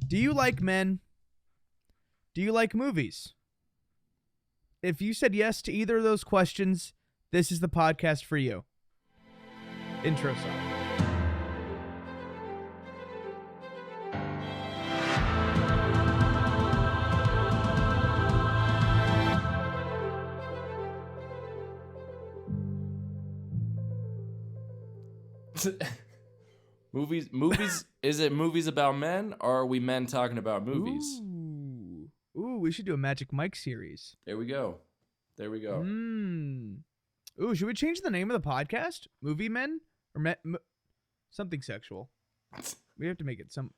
Do you like men? Do you like movies? If you said yes to either of those questions, this is the podcast for you. Intro song. Movies. Is it movies about men, or are we men talking about movies? Ooh, we should do a Magic Mike series. There we go. Ooh, should we change the name of the podcast? Movie Men? Or something sexual. We have to make it some...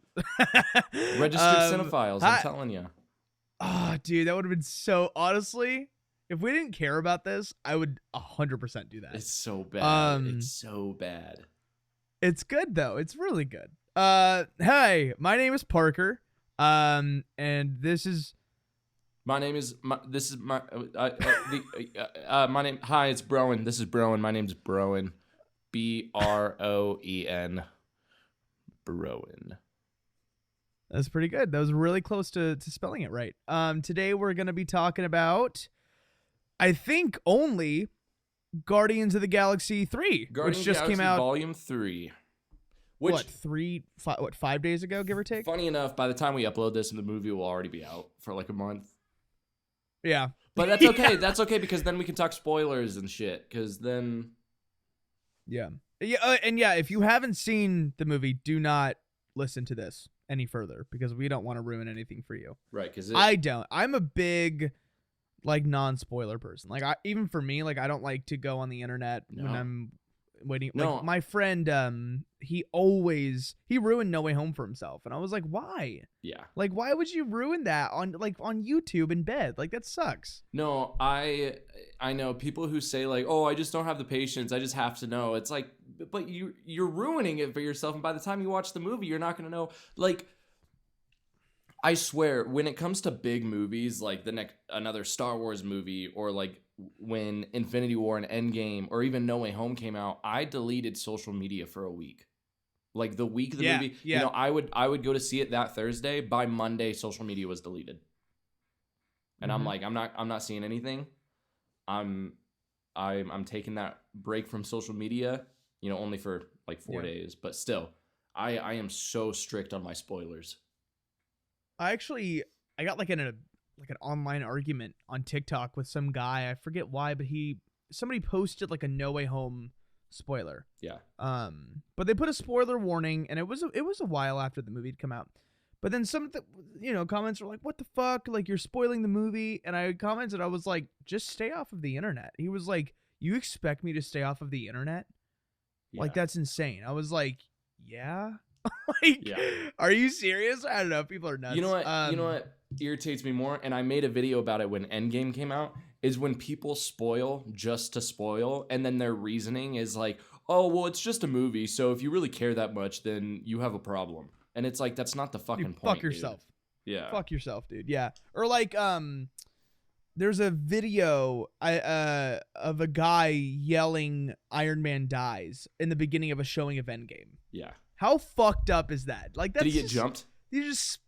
Registered cinephiles, I'm telling you. Oh, dude, that would have been so... Honestly, if we didn't care about this, I would 100% do that. It's so bad. It's good, though. It's really good. Hey, my name is Parker. And this is... My name. Hi, it's Broen. This is Broen. My name's Broen. Broen. Broen. That's pretty good. That was really close to spelling it right. Today we're going to be talking about, I think, only Guardians of the Galaxy 3, which just came out. Volume 3. Which, 5 days ago, give or take? Funny enough, by the time we upload this, the movie will already be out for like a month. Yeah. But that's okay. That's okay, because then we can talk spoilers and shit, because then... Yeah. And if you haven't seen the movie, do not listen to this any further, because we don't want to ruin anything for you. Right, because I don't. I'm a big, non-spoiler person. Even for me, I don't like to go on the internet when I'm waiting. No. My friend, he ruined No Way Home for himself, and I was like, why? Yeah. Why would you ruin that on YouTube in bed? That sucks. No, I know people who say oh, I just don't have the patience. I just have to know. It's but you're ruining it for yourself, and by the time you watch the movie, you're not going to know. I swear, when it comes to big movies, another Star Wars movie, or when Infinity War and Endgame, or even No Way Home came out, I deleted social media for a week. The week of the movie, yeah. I would go to see it that Thursday. By Monday, social media was deleted, and I'm not seeing anything. I'm taking that break from social media, only for 4 days, but still, I am so strict on my spoilers. I got an online argument on TikTok with some guy. I forget why, but somebody posted a No Way Home spoiler. Yeah. But they put a spoiler warning, and it was a while after the movie had come out. But then some of the comments were like, "What the fuck? You're spoiling the movie." And I commented, I was like, "Just stay off of the internet." He was like, "You expect me to stay off of the internet? Yeah. That's insane." I was like, "Yeah." Yeah. Are you serious? I don't know. People are nuts. You know what irritates me more, and I made a video about it when Endgame came out, is when people spoil just to spoil, and then their reasoning is oh, well, it's just a movie, so if you really care that much, then you have a problem. And it's that's not the fucking point. Fuck yourself. Dude. Yeah. Fuck yourself, dude. Yeah. Or there's a video of a guy yelling "Iron Man dies" in the beginning of a showing of Endgame. Yeah. How fucked up is that? That's Did he get jumped? You just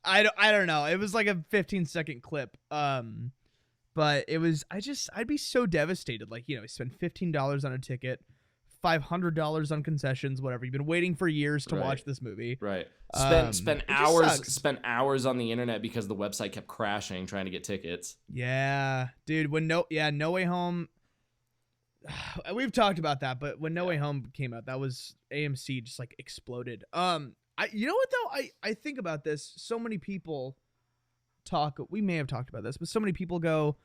I don't know. It was a 15-second clip. But it was I'd be so devastated. Spend $15 on a ticket, $500 on concessions, whatever. You've been waiting for years to watch this movie. Right. Spent hours on the internet because the website kept crashing trying to get tickets. Yeah, dude. No Way Home. We've talked about that, but when No Way Home came out, that was AMC just exploded. You know what though? I think about this. So many people talk. We may have talked about this, but so many people go.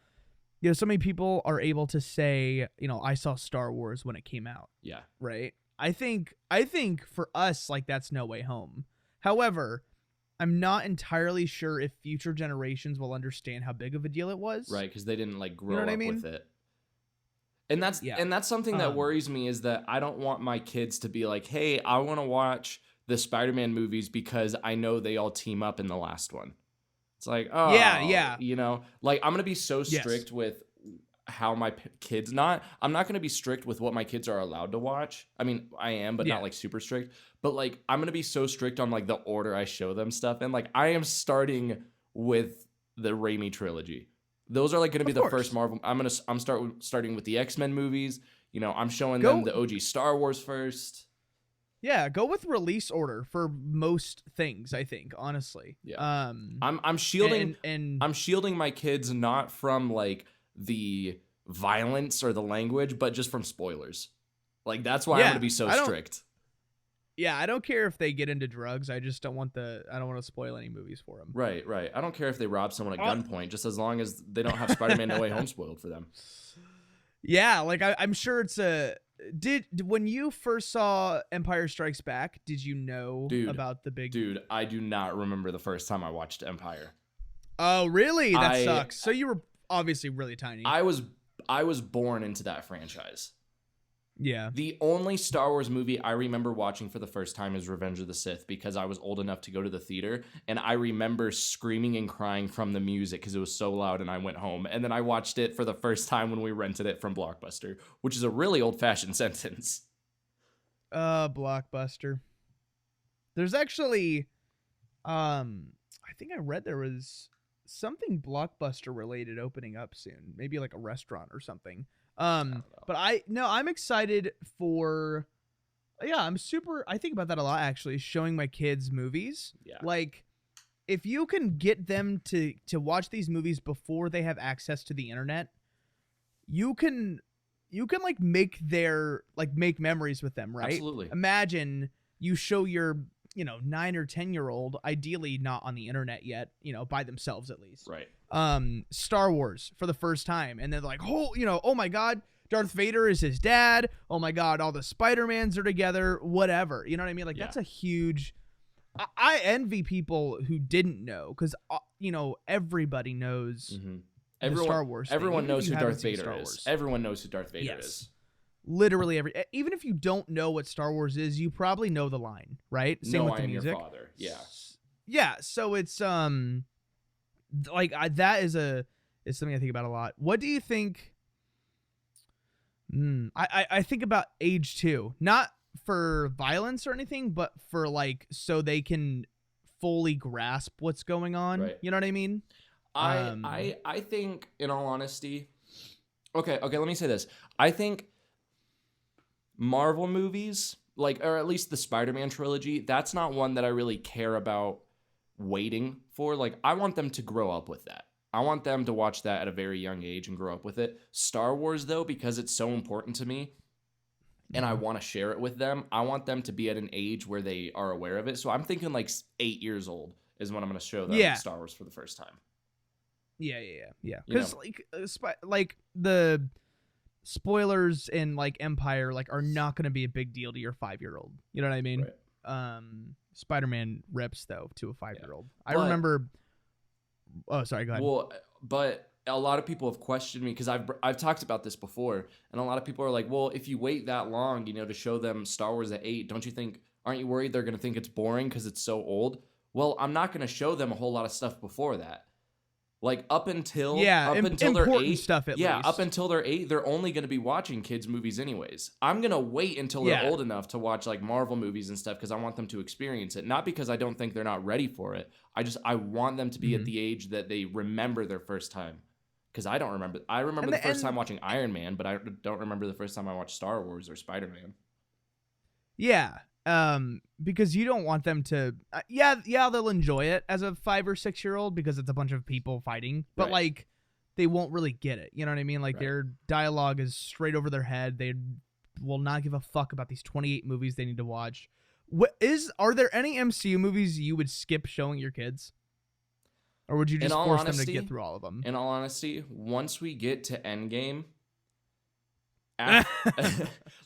So many people are able to say, I saw Star Wars when it came out. Yeah. Right. I think for us, that's No Way Home. However, I'm not entirely sure if future generations will understand how big of a deal it was. Right, because they didn't grow up with it. And that's something that worries me, is that I don't want my kids to be hey, I want to watch the Spider-Man movies because I know they all team up in the last one. It's oh, yeah. I'm going to be so strict with how my kids I'm not going to be strict with what my kids are allowed to watch. I mean, I am, but Yeah. not like super strict. But like I'm going to be so strict on like the order I show them stuff. And like I am starting with the Raimi trilogy. Those are like going to be Of the course. first Marvel. I'm starting with the X-Men movies. You know, I'm showing Go- them the OG Star Wars first. Yeah, go with release order for most things, I think, honestly. Yeah. I'm shielding and I'm shielding my kids not from like the violence or the language, but just from spoilers. Like that's why I'm Yeah, going to be so I don't- strict. yeah, I don't care if they get into drugs. I just don't want to spoil any movies for them. Right. I don't care if they rob someone at Uh, gunpoint, just as long as they don't have Spider-Man No Way Home spoiled for them. Yeah, like I'm sure it's a. Did when you first saw Empire Strikes Back, did you know about the big? Dude, I do not remember the first time I watched Empire. Oh, really? That I- sucks. So you were obviously really tiny. I was born into that franchise. Yeah. The only Star Wars movie I remember watching for the first time is Revenge of the Sith because I was old enough to go to the theater, and I remember screaming and crying from the music because it was so loud, and I went home. And then I watched it for the first time when we rented it from Blockbuster, which is a really old-fashioned sentence. Blockbuster. There's actually, I think I read there was something Blockbuster related opening up soon. Maybe like a restaurant or something. But I'm excited for, yeah, I think about that a lot actually, showing my kids movies. Yeah. Like, if you can get them to watch these movies before they have access to the internet, you can like make memories with them, right? Absolutely. Imagine you show your 9 or 10-year-old, ideally not on the internet yet, by themselves at least. Right. Star Wars for the first time, and they're like, oh my god, Darth Vader is his dad. Oh my god, all the Spider-Mans are together. Whatever, you know what I mean? Like that's a huge. I envy people who didn't know, because everybody knows. Mm-hmm. Star Wars thing, Everyone even if knows you who haven't Darth seen Vader Star is. Wars. Everyone knows who Darth Vader Yes. is. Literally even if you don't know what Star Wars is, you probably know the line, right? Same No, with I the am music. your father. Yeah. Yeah, so it's that is something I think about a lot. What do you think? I think about age too, not for violence or anything, but for like so they can fully grasp what's going on. Right. You know what I mean? I think, in all honesty, okay, let me say this. I think Marvel movies, like, or at least the Spider-Man trilogy, that's not one that I really care about waiting for. Like, I want them to grow up with that. I want them to watch that at a very young age and grow up with it. Star Wars, though, because it's so important to me and I want to share it with them, I want them to be at an age where they are aware of it. So I'm thinking like 8 years old is when I'm going to show them Star Wars for the first time. Yeah. Because like the spoilers in like Empire like are not going to be a big deal to your 5-year-old. You know what I mean? Right. Spider-Man rips though to a 5-year-old. Yeah. I remember. Oh, sorry. Go ahead. Well, but a lot of people have questioned me because I've talked about this before, and a lot of people are like, "Well, if you wait that long, to show them Star Wars at 8, aren't you worried they're going to think it's boring because it's so old?" Well, I'm not going to show them a whole lot of stuff before that. Like up until they're 8, stuff at least. up until they're 8, they're only going to be watching kids movies anyways. I'm going to wait until they're old enough to watch like Marvel movies and stuff because I want them to experience it. Not because I don't think they're not ready for it. I want them to be at the age that they remember their first time. Because I don't remember. I remember the first time watching Iron Man, but I don't remember the first time I watched Star Wars or Spider-Man. Yeah. Because you don't want them to they'll enjoy it as a 5 or 6-year-old because it's a bunch of people fighting, but Right. like they won't really get it. You know what I mean? Like their dialogue is straight over their head. They will not give a fuck about these 28 movies they need to watch. Are there any MCU movies you would skip showing your kids? Or would you just force them to get through all of them? In all honesty, once we get to Endgame,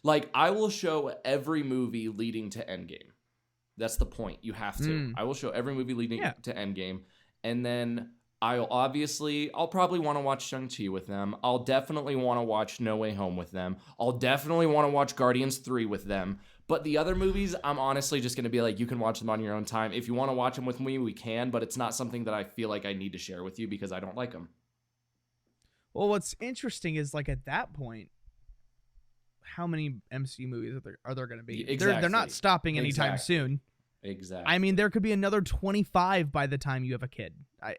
like I will show every movie leading to Endgame. That's the point. You have to. I will show every movie leading to Endgame, and then I'll probably want to watch Shang-Chi with them. I'll definitely want to watch No Way Home with them. I'll definitely want to watch Guardians 3 with them. But the other movies, I'm honestly just going to be like, you can watch them on your own time. If you want to watch them with me, we can, but it's not something that I feel like I need to share with you because I don't like them. Well, what's interesting is like at that point, how many MCU movies are there going to be? Exactly. They're not stopping anytime soon. Exactly. I mean, there could be another 25 by the time you have a kid.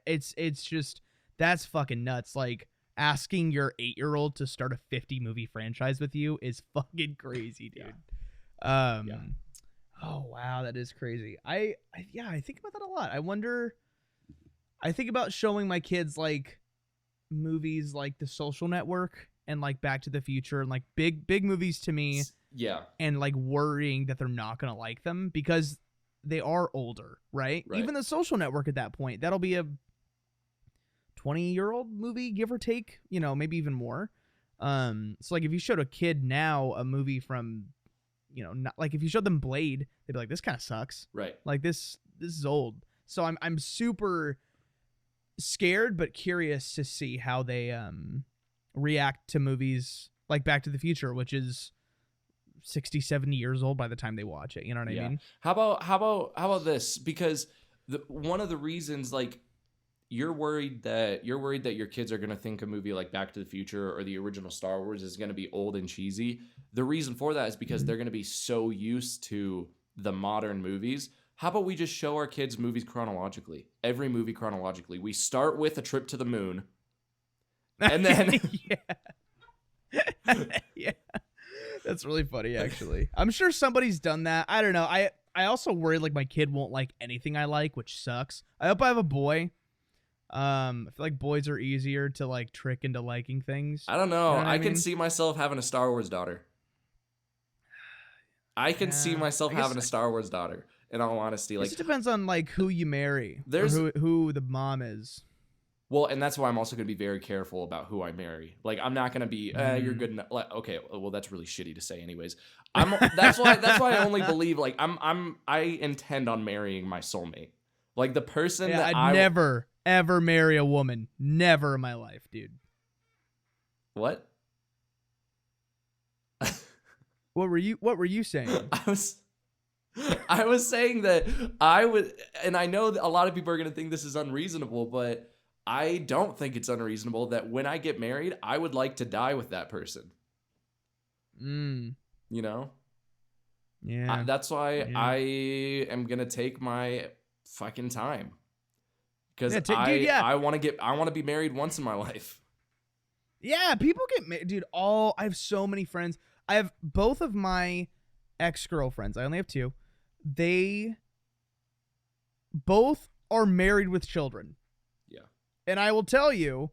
It's just that's fucking nuts. Like asking your 8-year-old to start a 50 movie franchise with you is fucking crazy, dude. Yeah. Oh wow, that is crazy. I think about that a lot. I think about showing my kids like movies like The Social Network and like Back to the Future and like big movies to me. Yeah. And like worrying that they're not gonna like them because they are older, right? Even The Social Network at that point, that'll be a 20-year-old movie, give or take, maybe even more. So like if you showed a kid now a movie from, not like if you showed them Blade, they'd be like, this kind of sucks. Right. Like this is old. So I'm super scared but curious to see how they react to movies like Back to the Future, which is 60, 70 years old by the time they watch it. You know what I mean? How about this? Because one of the reasons, like, you're worried that your kids are going to think a movie like Back to the Future or the original Star Wars is going to be old and cheesy. The reason for that is because they're going to be so used to the modern movies. How about we just show our kids movies chronologically? Every movie chronologically. We start with A Trip to the Moon. And then yeah. That's really funny, actually. I'm sure somebody's done that. I don't know. I also worry like my kid won't like anything I like, which sucks. I hope I have a boy. I feel like boys are easier to like trick into liking things. I don't know. You know what I can mean? see myself having a Star Wars daughter. I can see myself having a Star Wars daughter. In all honesty, like it depends on like who you marry. There's who the mom is. Well, and that's why I'm also going to be very careful about who I marry. Like, I'm not going to be, you're good enough. Like, okay, well, that's really shitty to say, anyways. That's why I only believe, like, I intend on marrying my soulmate, like the person that I'd never ever marry a woman, never in my life, dude. What? What were you saying? I was saying that I would, and I know that a lot of people are going to think this is unreasonable, but I don't think it's unreasonable that when I get married, I would like to die with that person. You know? Yeah. That's why I am going to take my fucking time. Because I want to be married once in my life. Yeah, people get married. Dude, I have so many friends. I have both of my ex-girlfriends. I only have 2. They both are married with children. And I will tell you,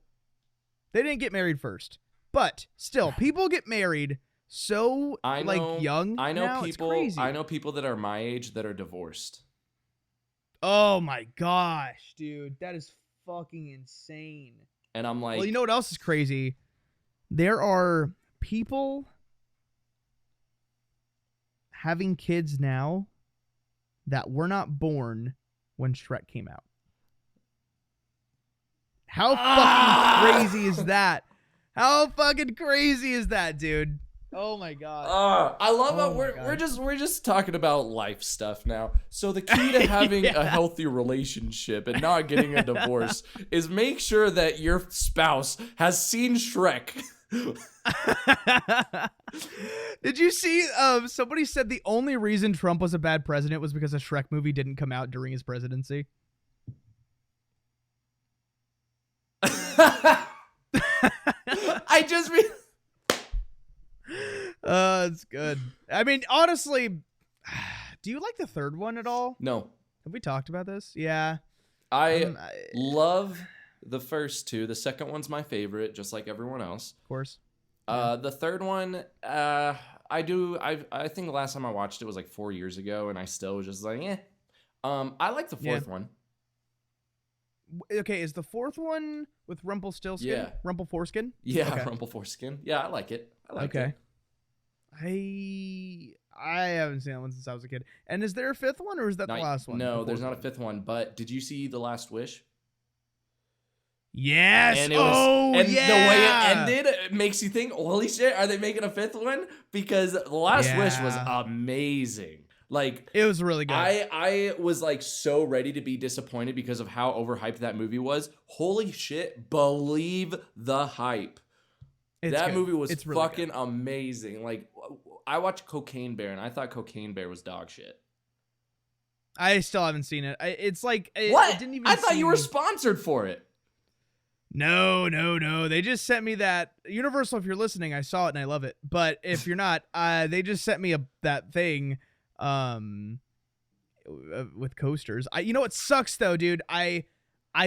they didn't get married first. But still, people get married so young. I know now, people. It's crazy. I know people that are my age that are divorced. Oh my gosh, dude, that is fucking insane. And I'm like, well, you know what else is crazy? There are people having kids now that were not born when Shrek came out. How fucking crazy is that? How fucking crazy is that, dude? Oh my god. I love how we're just talking about life stuff now. So the key to having a healthy relationship and not getting a divorce is make sure that your spouse has seen Shrek. Did you see somebody said the only reason Trump was a bad president was because a Shrek movie didn't come out during his presidency? It's good. I mean, honestly, do you like the third one at all? No. Have we talked about this? Yeah. I love the first 2. The second one's my favorite, just like everyone else. Of course. The third one, I think the last time I watched it was like 4 years ago, and I still was just like, eh. I like the fourth one. Okay, is the fourth one with Rumpelstiltskin? Yeah. Rumpelforeskin? Yeah, okay. Rumpelforeskin. Yeah, I like it. Okay. I haven't seen that one since I was a kid. And is there a 5th one, or is that the last one? No, there's not a 5th one. But did you see The Last Wish? Yes. And the way it ended, it makes you think, holy shit, are they making a 5th one? Because The Last Wish was amazing. Like, It was really good. I was like so ready to be disappointed because of how overhyped that movie was. Holy shit, believe the hype. It's That good. movie was It's really fucking good. amazing. Like, I watched Cocaine Bear and I thought Cocaine Bear was dog shit. I still haven't seen it. It's like What? It didn't even. I thought you were seem- sponsored for it. No. They just sent me that Universal. If you're listening, I saw it and I love it. But if you're not, they just sent me that thing, with coasters. You know what sucks though, dude? I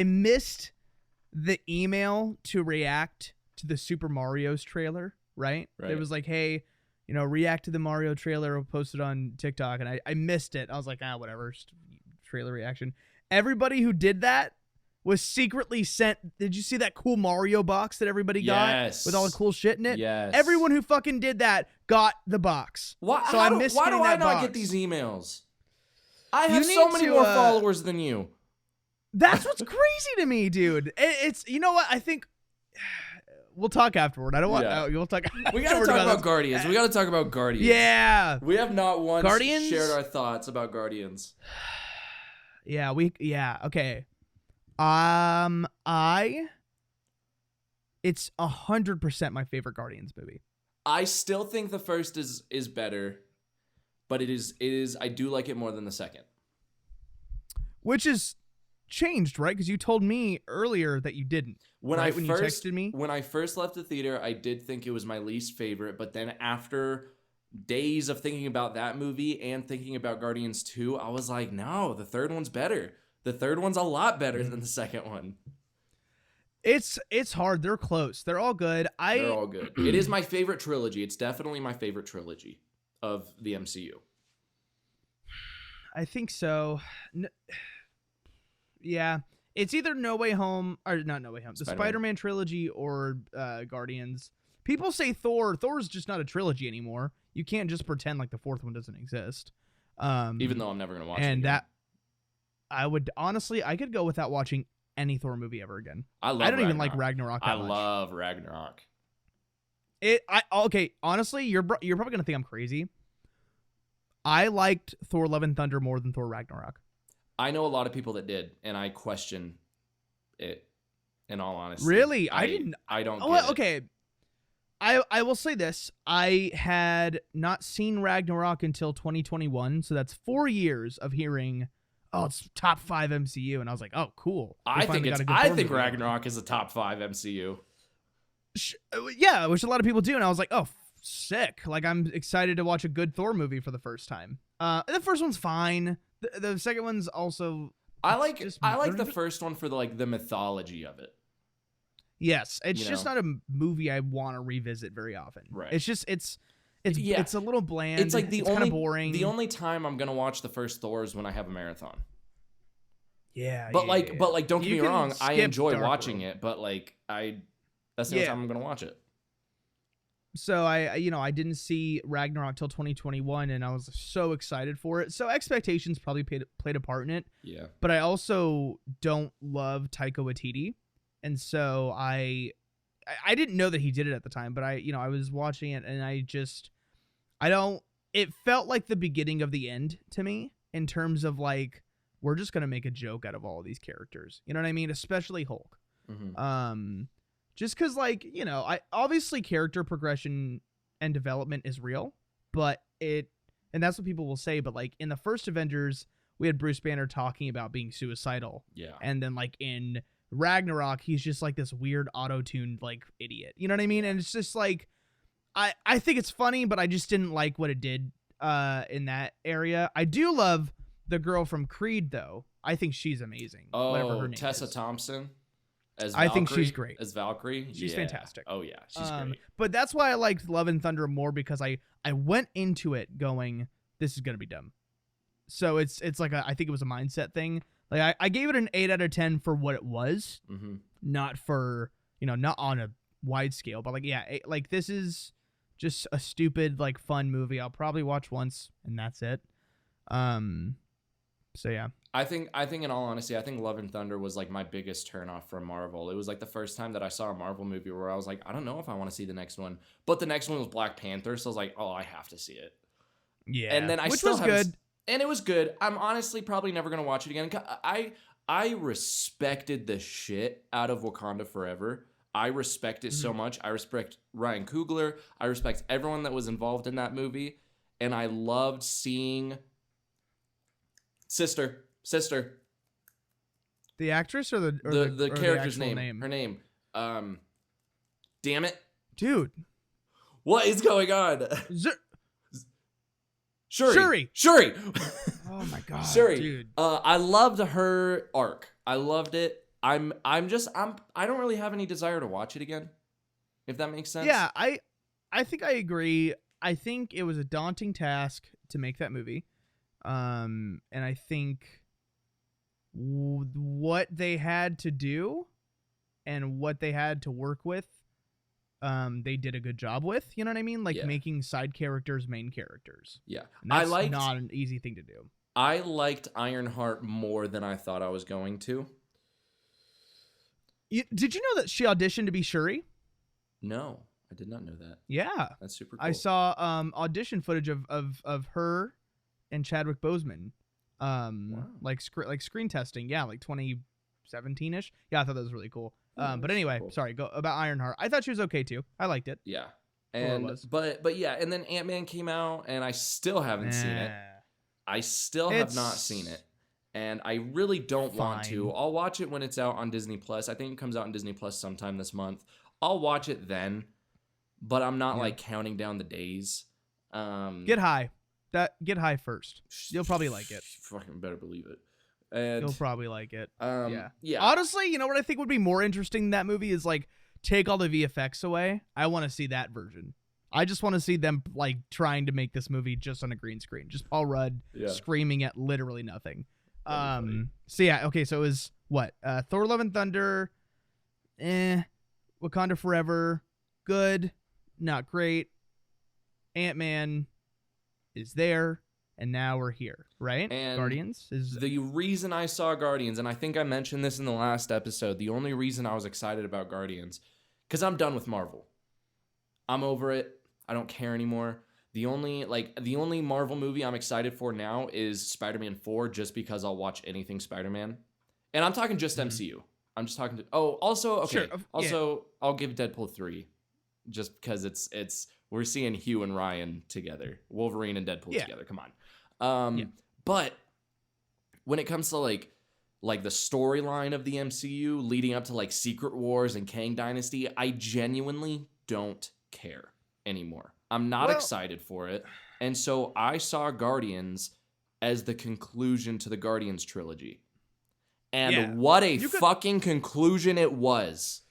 missed the email to react to the Super Mario's trailer. Right? Right. It was like, hey, react to the Mario trailer. Posted on TikTok, and I missed it. I was like, whatever, just trailer reaction. Everybody who did that was secretly sent. Did you see that cool Mario box that everybody got with all the cool shit in it? Yes. Everyone who fucking did that got the box. Why, So I missed why do getting I that not box. get these emails? I You have so need many to, more followers than you. That's what's crazy to me, dude. It's you know what I think. We'll talk afterward. I don't want. Yeah. We'll talk. We gotta afterward talk about this. Guardians. We gotta talk about Guardians. Yeah. We have not once Guardians? shared our thoughts about Guardians. Yeah. Okay. It's 100% my favorite Guardians movie. I still think the first is better, but it is I do like it more than the second. Which is changed, right? Because you told me earlier that you didn't. When right? I when first you texted me. when I first left the theater, I did think it was my least favorite, but then after days of thinking about that movie and thinking about Guardians 2, I was like, no, the third one's better. The third one's a lot better than the second one. It's hard. They're close. They're all good. They're all good. It is my favorite trilogy. It's definitely my favorite trilogy of the MCU. I think so. Yeah. It's either No Way Home or not No Way Home. The Spider-Man. Spider-Man trilogy or Guardians. People say Thor. Thor's just not a trilogy anymore. You can't just pretend like the fourth one doesn't exist. Even though I'm never gonna watch it. and again. that I would honestly, I could go without watching any Thor movie ever again. I love I don't even Ragnarok. like Ragnarok that I much. love Ragnarok. Okay, honestly, you're probably gonna think I'm crazy. I liked Thor: Love and Thunder more than Thor: Ragnarok. I know a lot of people that did, and I question it. In all honesty, Really? I didn't. I don't. Oh, get well, it. okay. I will say this: I had not seen Ragnarok until 2021, so that's 4 years of hearing, "Oh, it's top 5 MCU," and I was like, "Oh, cool." They I think finally got it's. a good I Thor think movie out. Ragnarok is a top 5 MCU. Yeah, which a lot of people do, and I was like, "Oh, sick!" Like I'm excited to watch a good Thor movie for the first time. The first one's fine. The second one's also. I like. just- I like they're the first one for the mythology of it. Yes, it's You just know? not a movie I want to revisit very often. Right. It's just it's Yeah. it's a little bland. It's like the kind only of boring. The only time I'm gonna watch the first Thor is when I have a marathon. Yeah, But yeah, yeah. but don't get You me can wrong, I skip enjoy Dark watching World. it, but that's the only Yeah. time I'm gonna watch it. So I didn't see Ragnarok till 2021, and I was so excited for it. So expectations probably played a part in it. Yeah. But I also don't love Taika Waititi, and so I didn't know that he did it at the time. But I was watching it, and I don't. It felt like the beginning of the end to me in terms of like we're just gonna make a joke out of all of these characters. You know what I mean? Especially Hulk. Mm-hmm. Just because, like, I obviously character progression and development is real, but and that's what people will say. But like in the first Avengers, we had Bruce Banner talking about being suicidal, Yeah. and then like in Ragnarok, he's just like this weird auto-tuned like idiot. You know what I mean? And it's just like I think it's funny, but I just didn't like what it did in that area. I do love the girl from Creed though. I think she's amazing. Whatever her name Tessa is. Thompson. As I think she's Valkyrie- great. As Valkyrie. She's Yeah. fantastic. Oh yeah, she's great. But that's why I liked Love and Thunder more because I went into it going, this is gonna be dumb. So it's like I think it was a mindset thing. Like I gave it an 8 out of 10 for what it was, Mm-hmm. not for not on a wide scale, but like like this is just a stupid like fun movie. I'll probably watch once and that's it. So yeah. I think in all honesty, I think Love and Thunder was like my biggest turnoff from Marvel. It was like the first time that I saw a Marvel movie where I was like, I don't know if I want to see the next one. But the next one was Black Panther, so I was like, oh, I have to see it. Yeah. And then I Which still was haven't good. And it was good. I'm honestly probably never gonna watch it again. I respected the shit out of Wakanda Forever. I respect it so much. I respect Ryan Coogler. I respect everyone that was involved in that movie. And I loved seeing sister. The actress or the The or character's the actual name. Her name. Damn it. Dude. What is going on? Shuri. Oh my god, Shuri. dude. I loved her arc. I loved it. I don't really have any desire to watch it again. If that makes sense. Yeah, I think I agree. I think it was a daunting task to make that movie. And I think what they had to do and what they had to work with, they did a good job with. You know what I mean? Like making side characters main characters. Yeah, and that's not an easy thing to do. I liked Ironheart more than I thought I was going to. Did you know that she auditioned to be Shuri? No, I did not know that. Yeah, that's super cool. I saw audition footage of her and Chadwick Boseman, wow. like screen testing. Yeah, like 2017ish. Yeah, I thought that was really cool. But anyway, cool. Sorry. Go about Ironheart. I thought she was okay too. I liked it. Yeah, and but yeah, and then Ant-Man came out, and I still haven't seen it. I still have not seen it. And I really don't want to. I'll watch it when it's out on Disney Plus. I think it comes out on Disney Plus sometime this month. I'll watch it then, but I'm not like counting down the days. Get high. Get high first. You'll probably like it. Fucking better believe it. And you'll probably like it. Yeah. Honestly, you know what I think would be more interesting in that movie is like take all the VFX away. I want to see that version. I just want to see them like trying to make this movie just on a green screen. Just Paul Rudd screaming at literally nothing. So yeah, okay, so it was what? Thor Love and Thunder, Wakanda Forever, good, not great. Ant-Man is there, and now we're here, right? And Guardians is the reason I saw Guardians, and I think I mentioned this in the last episode, the only reason I was excited about Guardians, because I'm done with Marvel. I'm over it. I don't care anymore. The only Marvel movie I'm excited for now is Spider-Man 4, just because I'll watch anything Spider-Man. And I'm talking just MCU. I'm just talking to I'll give Deadpool 3 just because it's we're seeing Hugh and Ryan together. Wolverine and Deadpool together. Come on. But when it comes to like the storyline of the MCU leading up to like Secret Wars and Kang Dynasty, I genuinely don't care anymore. I'm not excited for it. And so I saw Guardians as the conclusion to the Guardians trilogy. And what a fucking conclusion it was.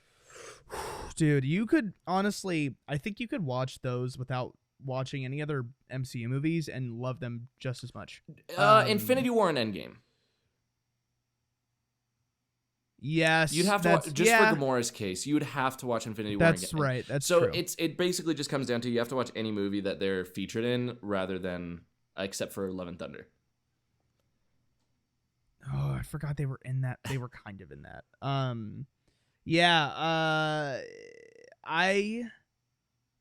Dude, you could honestly, I think you could watch those without watching any other MCU movies and love them just as much. Infinity War and Endgame. Yes, you'd have to watch, just for Gamora's case. You would have to watch Infinity War. That's right. That's so true. It basically just comes down to you have to watch any movie that they're featured in, rather than except for Love and Thunder. Oh, I forgot they were in that. They were kind of in that.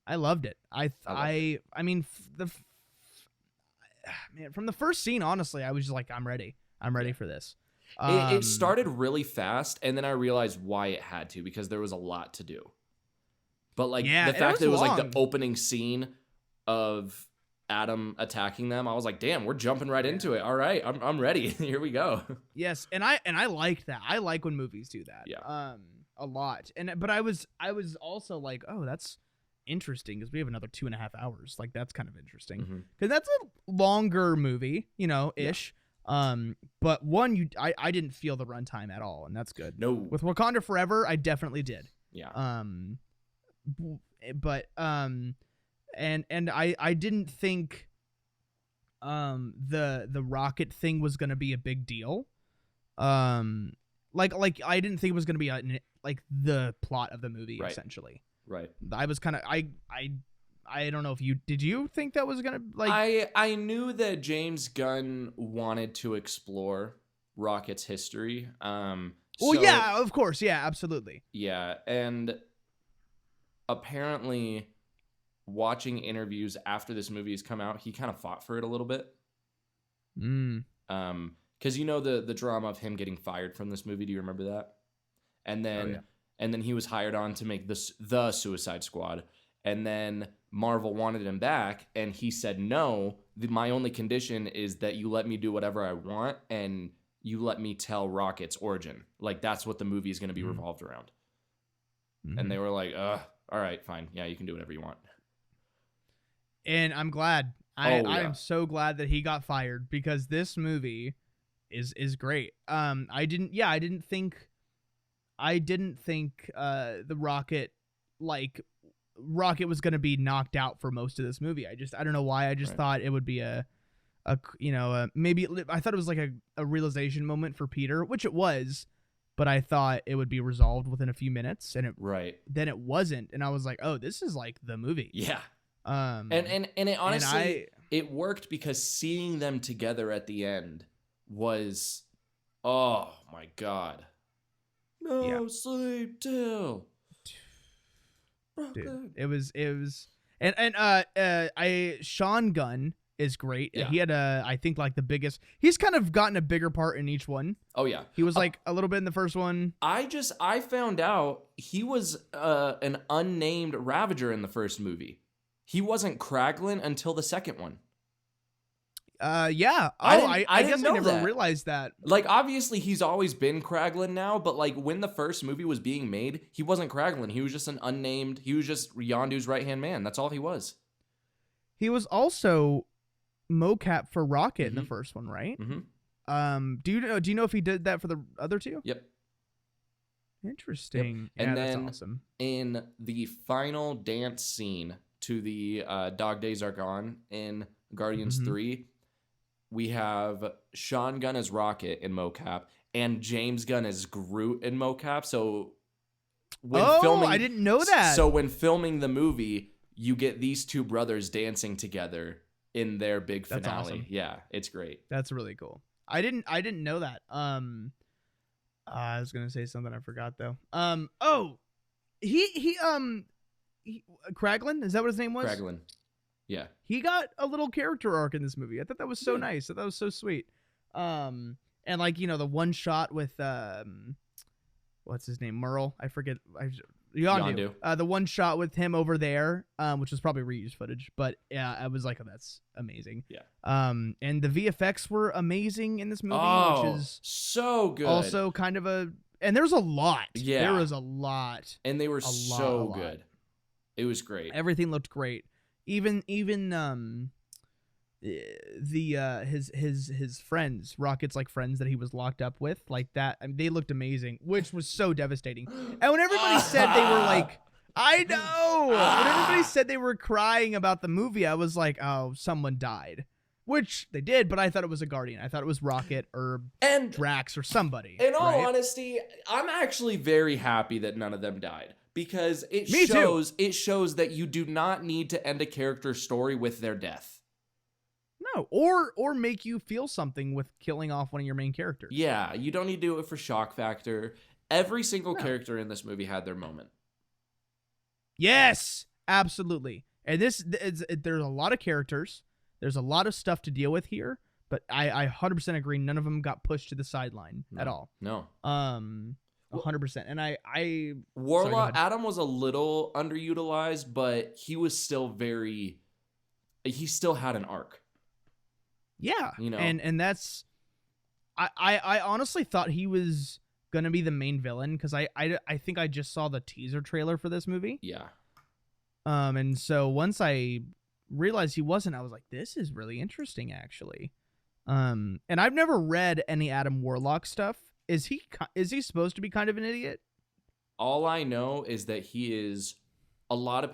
I loved it. I mean, man, from the first scene, honestly, I was just like, I'm ready. I'm ready for this. It started really fast, and then I realized why it had to, because there was a lot to do. But like the fact that it was like the opening scene of Adam attacking them, I was like, damn, we're jumping right into it. All right, I'm ready. Here we go. Yes, and I liked that. I like when movies do that. Yeah. A lot. But I was also like, oh, that's interesting because we have another 2.5 hours. Like that's kind of interesting because that's a longer movie, ish. But one, I didn't feel the runtime at all, and that's good. No. With Wakanda Forever, I definitely did. Yeah. But and I didn't think the rocket thing was gonna be a big deal. Like I didn't think it was gonna be like the plot of the movie essentially. Right. I was kind of I don't know if did you think that was gonna like I knew that James Gunn wanted to explore Rocket's history. Yeah, of course, yeah, absolutely. Yeah, and apparently watching interviews after this movie has come out, he kind of fought for it a little bit. Because you know the drama of him getting fired from this movie. Do you remember that? And then he was hired on to make the Suicide Squad. And then Marvel wanted him back, and he said no. My only condition is that you let me do whatever I want, and you let me tell Rocket's origin. Like, that's what the movie is going to be revolved around. And they were like, all right, fine. Yeah, you can do whatever you want. And I'm glad. I am so glad that he got fired, because this movie is great. I didn't think the Rocket was going to be knocked out for most of this movie. I don't know why. I just thought it would be maybe I thought it was like a realization moment for Peter, which it was, but I thought it would be resolved within a few minutes, and then it wasn't, and I was like, oh, this is like the movie. Yeah. And it honestly, it worked, because seeing them together at the end was, oh my God. No sleep till. Dude, it was and Sean Gunn is great. Yeah. He had I think like the biggest. He's kind of gotten a bigger part in each one. Oh yeah, he was like a little bit in the first one. I found out he was an unnamed Ravager in the first movie. He wasn't Kraglin until the second one. Yeah. Oh, I guess I never realized that. Like, obviously, he's always been Kraglin now, but like when the first movie was being made, he wasn't Kraglin. He was just an unnamed. He was just Yondu's right hand man. That's all he was. He was also mocap for Rocket in the first one, right? Mm-hmm. Do you know if he did that for the other two? Yep. Interesting. Yep. And that's then awesome. In the final dance scene to the Dog Days Are Gone in Guardians 3. We have Sean Gunn as Rocket in mocap and James Gunn as Groot in mocap. So when filming, I didn't know that. So when filming the movie, you get these two brothers dancing together in their big finale. That's awesome. Yeah, it's great. That's really cool. I didn't know that. I was gonna say something I forgot though. He Kraglin, is that what his name was? Kraglin. Yeah. He got a little character arc in this movie. I thought that was so nice. I thought that was so sweet. And like, the one shot with what's his name? Merle. I forget. Yondu. The one shot with him over there, which was probably reused footage, but yeah, I was like, oh, that's amazing. Yeah. And the VFX were amazing in this movie, which is so good. Also kind of and there's a lot. Yeah. There was a lot. And they were so good. It was great. Everything looked great. Even his friends, Rocket's like friends that he was locked up with, like that. I mean, they looked amazing, which was so devastating. And when everybody said they were like, I know, when everybody said they were crying about the movie, I was like, oh, someone died, which they did. But I thought it was a Guardian. I thought it was Rocket or Drax or somebody. In all honesty, I'm actually very happy that none of them died. Because it shows that you do not need to end a character's story with their death. No, or make you feel something with killing off one of your main characters. Yeah, you don't need to do it for shock factor. Every single character in this movie had their moment. Yes, absolutely. And there's a lot of characters. There's a lot of stuff to deal with here, but I 100% agree. None of them got pushed to the sideline at all. No. 100%. And Warlock Adam was a little underutilized, but he was still he still had an arc. Yeah. And that's I honestly thought he was gonna be the main villain, because I think I just saw the teaser trailer for this movie. Yeah. And so once I realized he wasn't, I was like, this is really interesting actually. And I've never read any Adam Warlock stuff. Is he supposed to be kind of an idiot? All I know is that he is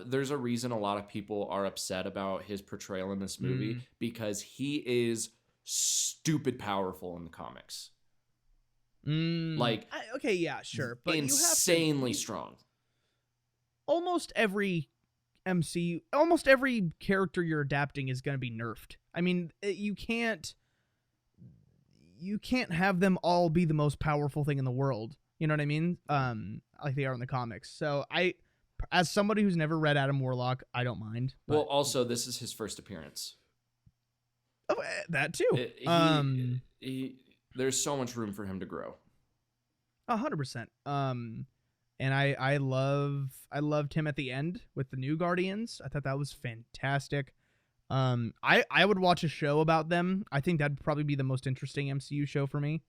there's a reason a lot of people are upset about his portrayal in this movie, because he is stupid powerful in the comics. Okay, yeah, sure. But insanely strong. Almost every character you're adapting is going to be nerfed. I mean, you can't have them all be the most powerful thing in the world. You know what I mean? Like they are in the comics. So as somebody who's never read Adam Warlock, I don't mind. Well, also, this is his first appearance. That too. There's so much room for him to grow. 100%. And I loved him at the end with the new Guardians. I thought that was fantastic. I would watch a show about them. I think that'd probably be the most interesting MCU show for me,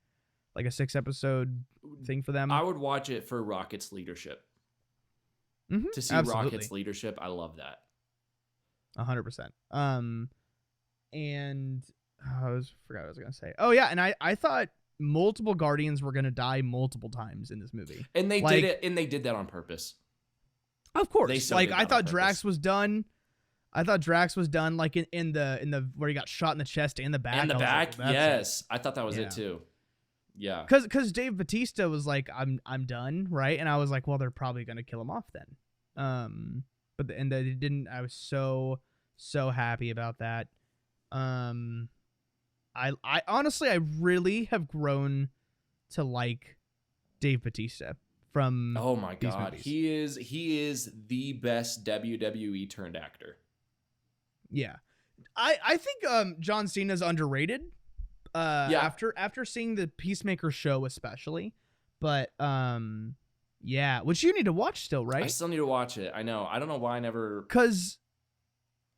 like a 6-episode thing for them. I would watch it for Rocket's leadership. To see Absolutely. Rocket's leadership, I love that. 100%. And forgot what I was gonna say. Oh yeah, and I thought multiple Guardians were gonna die multiple times in this movie, and they did it, and they did that on purpose. Of course, They so like did I that thought on Drax was done. I thought Drax was done, like in the where he got shot in the chest and the back. And the I was back, like, well, that's yes, I thought that was Yeah. it too. Yeah, because Dave Bautista was like, I'm done, right? And I was like, well, they're probably gonna kill him off then. But they didn't. I was so happy about that. I honestly, I really have grown to like Dave Bautista from. oh my these god, movies. he is the best WWE turned actor. Yeah, I think John Cena's underrated. Yeah. After seeing the Peacemaker show especially, but yeah, which you need to watch still, I right? still need to watch it. I know. I don't know why I never. Because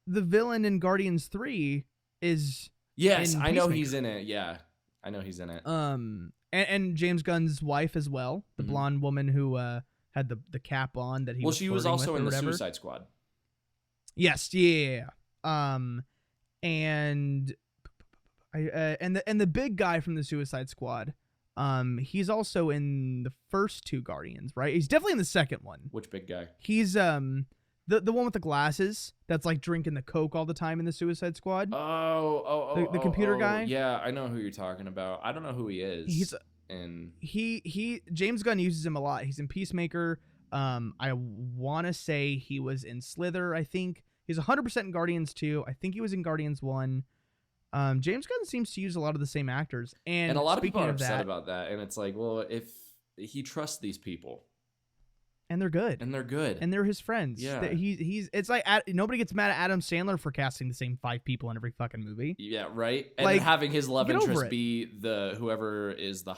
the villain in Guardians 3 is Yes, in I know Peacemaker. he's in it. Yeah, I know he's in it. and James Gunn's wife as well, the Mhm. blonde woman who had the cap on that he Well, was she was flirting also with in or the whatever. Suicide Squad. Yes, yeah. And the big guy from the Suicide Squad, he's also in the first 2 Guardians, right? He's definitely in the second one. Which big guy? He's the one with the glasses that's like drinking the Coke all the time in the Suicide Squad. The computer guy? Yeah, I know who you're talking about. I don't know who he is. He's and he James Gunn uses him a lot. He's in Peacemaker. I want to say he was in Slither, I think. He's 100% in Guardians 2. I think he was in Guardians 1. James Gunn seems to use a lot of the same actors. And a lot of people speaking are of upset that, about that. And it's like, well, if he trusts these people and they're good. and they're good. And they're his friends. Yeah. He's it's like nobody gets mad at Adam Sandler for casting the same 5 people in every fucking movie. Yeah, right? And Like, then having his love get over interest it. be the whoever is the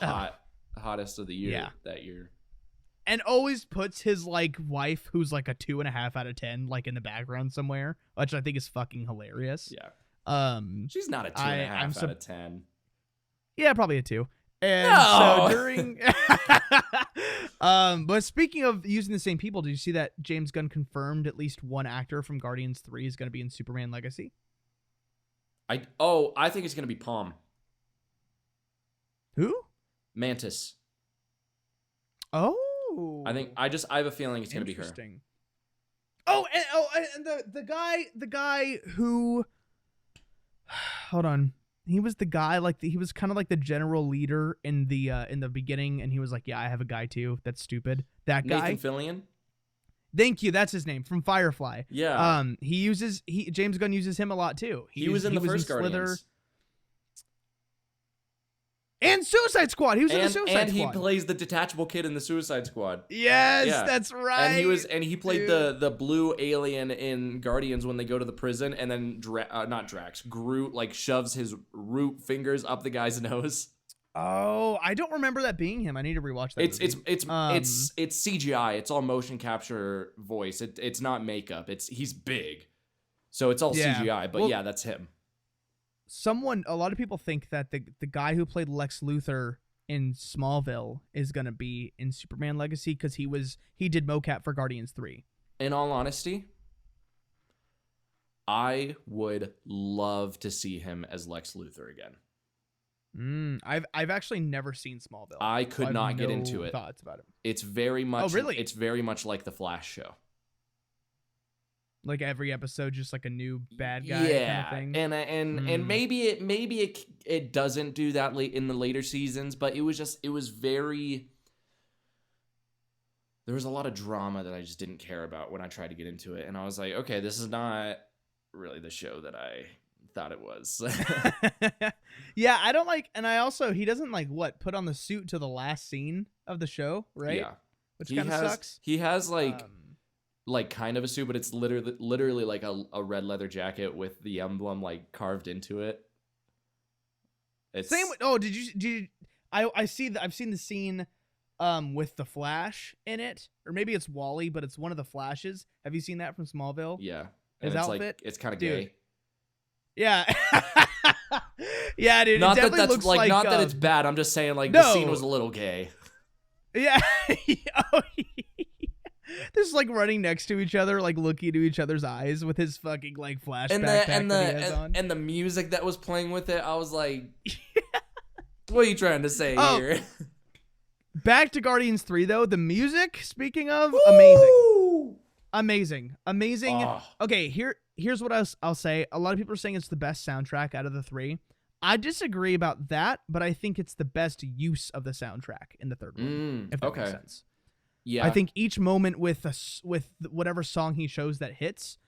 hottest of the year Yeah. that year. And always puts his like wife, who's like a 2.5 out of 10, like in the background somewhere, which I think is fucking hilarious. Yeah. She's not a 2.5 I'm out of 10. Yeah, probably a 2. And No! so during but speaking of using the same people, did you see that James Gunn confirmed at least one actor from Guardians 3 is going to be in Superman Legacy? I think it's going to be Palm. Who? Mantis. Oh. I have a feeling it's going to be her. Interesting. Oh, and the guy who hold on. He was the guy he was kind of like the general leader in the beginning, and he was like, "Yeah, I have a guy too. That's stupid." That guy. Nathan Fillion? Thank you. That's his name from Firefly. Yeah. James Gunn uses him a lot too. He was in the first Slither. Guardians. And Suicide Squad. He was in the Suicide and he Squad. plays the detachable kid in the Suicide Squad. Yes, Yeah. that's right. And he played the blue alien in Guardians when they go to the prison, and then not Drax, Groot like shoves his root fingers up the guy's nose. Oh, I don't remember that being him. I need to rewatch that. It's movie. it's CGI. It's all motion capture voice. It's not makeup. He's big, so it's all Yeah. CGI. But Well, yeah, that's him. a lot of people think that the guy who played Lex Luthor in Smallville is gonna be in Superman Legacy because he did mocap for Guardians 3. In all honesty, I would love to see him as Lex Luthor again. I've actually never seen Smallville. I could so have not get no into it. Thoughts about it? It's very much. Oh, really? It's very much like the Flash show. Like every episode, just like a new bad guy Yeah, kind of thing. and maybe it doesn't do that late in the later seasons, but it was very. There was a lot of drama that I just didn't care about when I tried to get into it, and I was like, okay, this is not really the show that I thought it was. Yeah, I don't like, and I also he doesn't like put on the suit to the last scene of the show, right? Yeah, which kind of sucks. He has like kind of a suit, but it's literally like a red leather jacket with the emblem like carved into it. It's Same. I see that. I've seen the scene with the Flash in it, or maybe it's Wally, but it's one of the Flashes. Have you seen that from Smallville? yeah. His And it's outfit? like it's kind of Dude. gay. Yeah. Yeah, dude. Not it that definitely that's looks like, like not that it's bad. I'm just saying like the scene no. was a little gay. Yeah. Oh, this is like running next to each other, like looking into each other's eyes with his fucking like flashback And backpack that he has on. and the music that was playing with it, I was like, what are you trying to say Oh. here? Back to Guardians 3 though, the music, speaking of, Woo! amazing. Oh. Okay, here's what I'll say. A lot of people are saying it's the best soundtrack out of the 3. I disagree about that, but I think it's the best use of the soundtrack in the third one. If that makes sense. Yeah. I think each moment with whatever song he shows that hits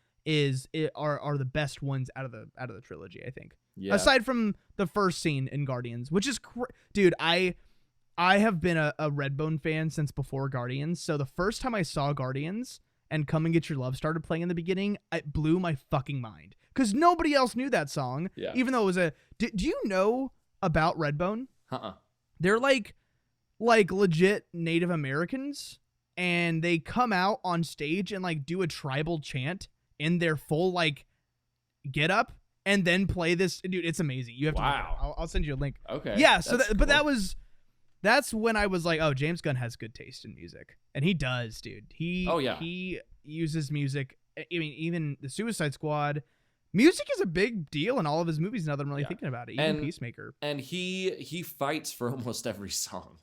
are the best ones out of the trilogy, I think. Yeah. Aside from the first scene in Guardians, which is dude, I have been a Redbone fan since before Guardians. So the first time I saw Guardians and Come and Get Your Love started playing in the beginning, it blew my fucking mind. Because nobody else knew that song. Yeah. Even though it was do you know about Redbone? They're like legit Native Americans, and they come out on stage and like do a tribal chant in their full like get up and then play this. Dude, it's amazing. You have to look it up. I'll send you a link. Okay. Yeah, so That's but cool. that's when I was like, oh, James Gunn has good taste in music. And he does, dude. He uses music. I mean, even the Suicide Squad, music is a big deal in all of his movies now that I'm really thinking about it. Even Peacemaker. And he fights for almost every song.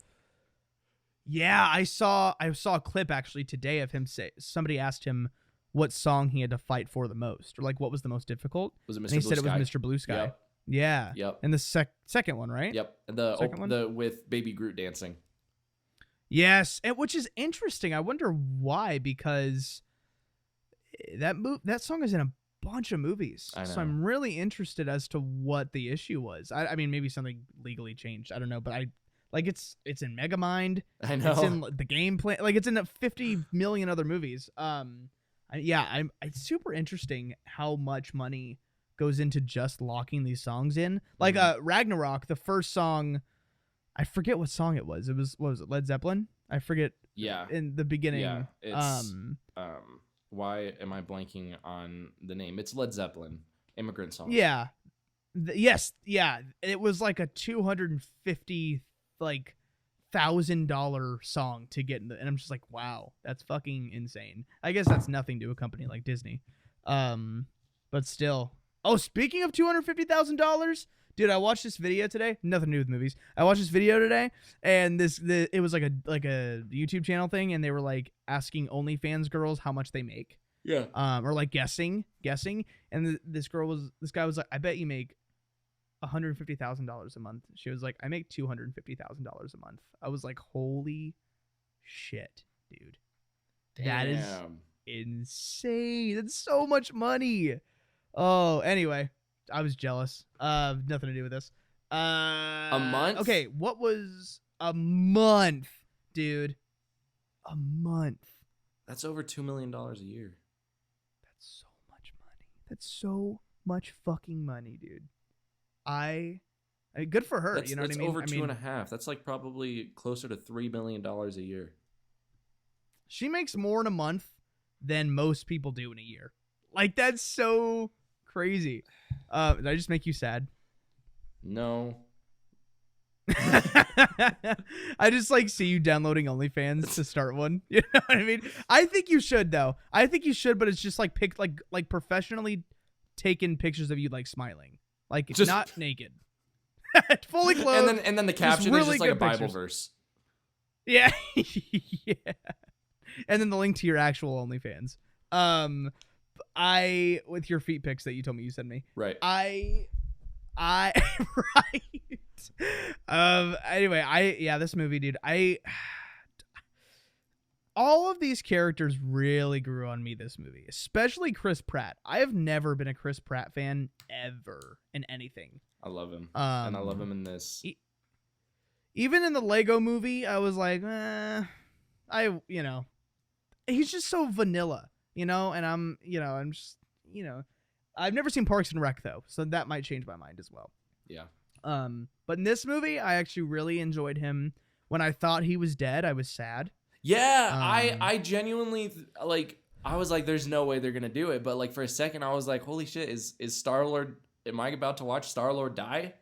Yeah, I saw a clip actually today of him somebody asked him what song he had to fight for the most, or like what was the most difficult. Was it Mr. And he Blue said Sky? it was Mr. Blue Sky. Yep. Yeah. Yep. And the second one, right? Yep. Second one? The with Baby Groot dancing. Yes, and which is interesting. I wonder why, because that song is in a bunch of movies. I know. So I'm really interested as to what the issue was. I mean, maybe something legally changed. I don't know, but it's in Megamind. I know. It's in the game plan. Like it's in 50 million other movies. It's super interesting how much money goes into just locking these songs in. Like Ragnarok, the first song, I forget what song it was. What was it, Led Zeppelin? I forget. Yeah. In the beginning. Yeah. It's why am I blanking on the name? It's Led Zeppelin, Immigrant Song. Yeah. Yes. Yeah. It was like a $250 $1,000 song to get in and I'm just like, wow, that's fucking insane. I guess that's nothing to a company like Disney. But still. Oh, speaking of $250,000, dude, I watched this video today. Nothing to do with movies. I watched this video today, and it was like a YouTube channel thing, and they were like asking OnlyFans girls how much they make. Yeah. Or like guessing, and this guy was like, I bet you make $150,000 a month. She was like, I make $250,000 a month. I was like, holy shit, dude. Damn. That is insane. That's so much money. Oh, anyway, I was jealous. Nothing to do with this. A month? Okay, what was a month, dude? A month. That's over $2 million a year. That's so much money. That's so much fucking money, dude. I mean, good for her. You know what I mean? Over two and a half. That's like probably closer to $3 million a year. She makes more in a month than most people do in a year. Like, that's so crazy. Did I just make you sad? No. I just like see you downloading OnlyFans to start one. You know what I mean? I think you should though. I think you should, but it's just like picked like professionally taken pictures of you like smiling, like Just not naked, fully clothed. And then the caption really is just like a good Bible pictures. verse. Yeah, yeah. And then the link to your actual OnlyFans. With your feet pics that you told me you sent me. Right. I right. Anyway, this movie, dude, all of these characters really grew on me this movie, especially Chris Pratt. I have never been a Chris Pratt fan ever in anything. I love him. And I love him in this. Even in the Lego movie, I was like, he's just so vanilla, and I'm just, I've never seen Parks and Rec though, so that might change my mind as well. Yeah. But in this movie, I actually really enjoyed him. When I thought he was dead, I was sad. Yeah, I genuinely like. I was like, "There's no way they're gonna do it." But like for a second, I was like, "Holy shit! Is Star-Lord? Am I about to watch Star-Lord die?"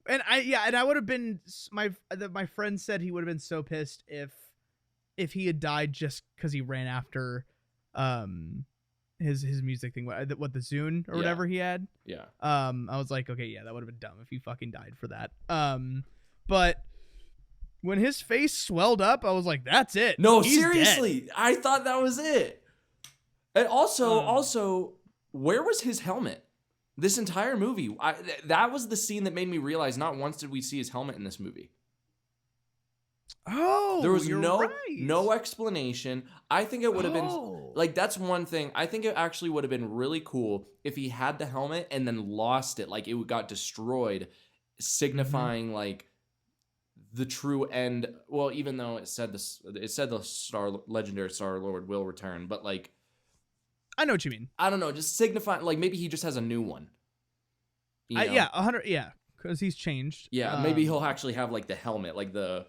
And I would have been my friend said he would have been so pissed if he had died just because he ran after his music thing, what the Zune or whatever he had. Yeah. I was like, okay, yeah, that would have been dumb if he fucking died for that. But when his face swelled up, I was like, that's it. No, He's seriously, dead. I thought that was it. And also, where was his helmet? This entire movie, that was the scene that made me realize not once did we see his helmet in this movie. Oh, there was you're no explanation. I think it would have been like, that's one thing. I think it actually would have been really cool if he had the helmet and then lost it, like it got destroyed, signifying like the true end. Well, even though it said the legendary Star-Lord will return, but like, I know what you mean. I don't know, just signifying like maybe he just has a new one. You know? Yeah, 100. Yeah, because he's changed. Yeah, maybe he'll actually have like the helmet, like the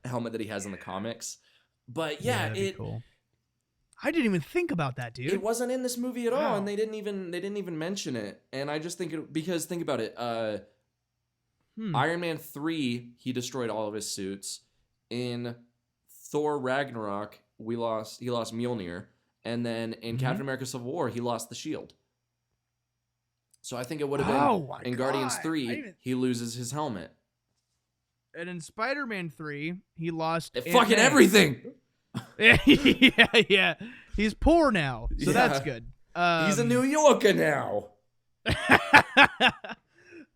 helmet that he has in the comics. But yeah, that'd be cool. I didn't even think about that, dude. It wasn't in this movie at all, and they didn't even mention it. And I just think because think about it. Iron Man 3, he destroyed all of his suits. In Thor Ragnarok, he lost Mjolnir, and then in Captain America: Civil War, he lost the shield. So I think it would have been in Guardians 3, he loses his helmet. And in Spider-Man 3, he lost fucking everything. yeah. He's poor now, so that's good. He's a New Yorker now.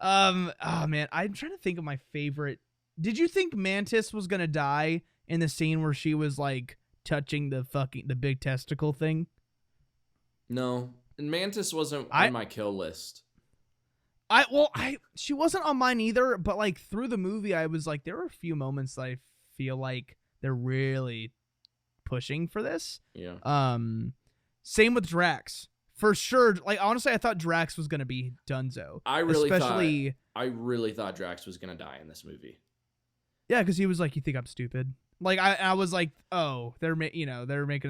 Oh man, I'm trying to think of my favorite. Did you think Mantis was gonna die in the scene where she was like touching the big testicle thing? No, and Mantis wasn't on my kill list. She wasn't on mine either, but like through the movie, I was like, there were a few moments that I feel like they're really pushing for this. Yeah. Same with Drax. For sure. Like honestly, I thought Drax was gonna be Dunzo. I really thought Drax was gonna die in this movie. Yeah, because he was like, "You think I'm stupid?" Like I was like, "Oh, they're making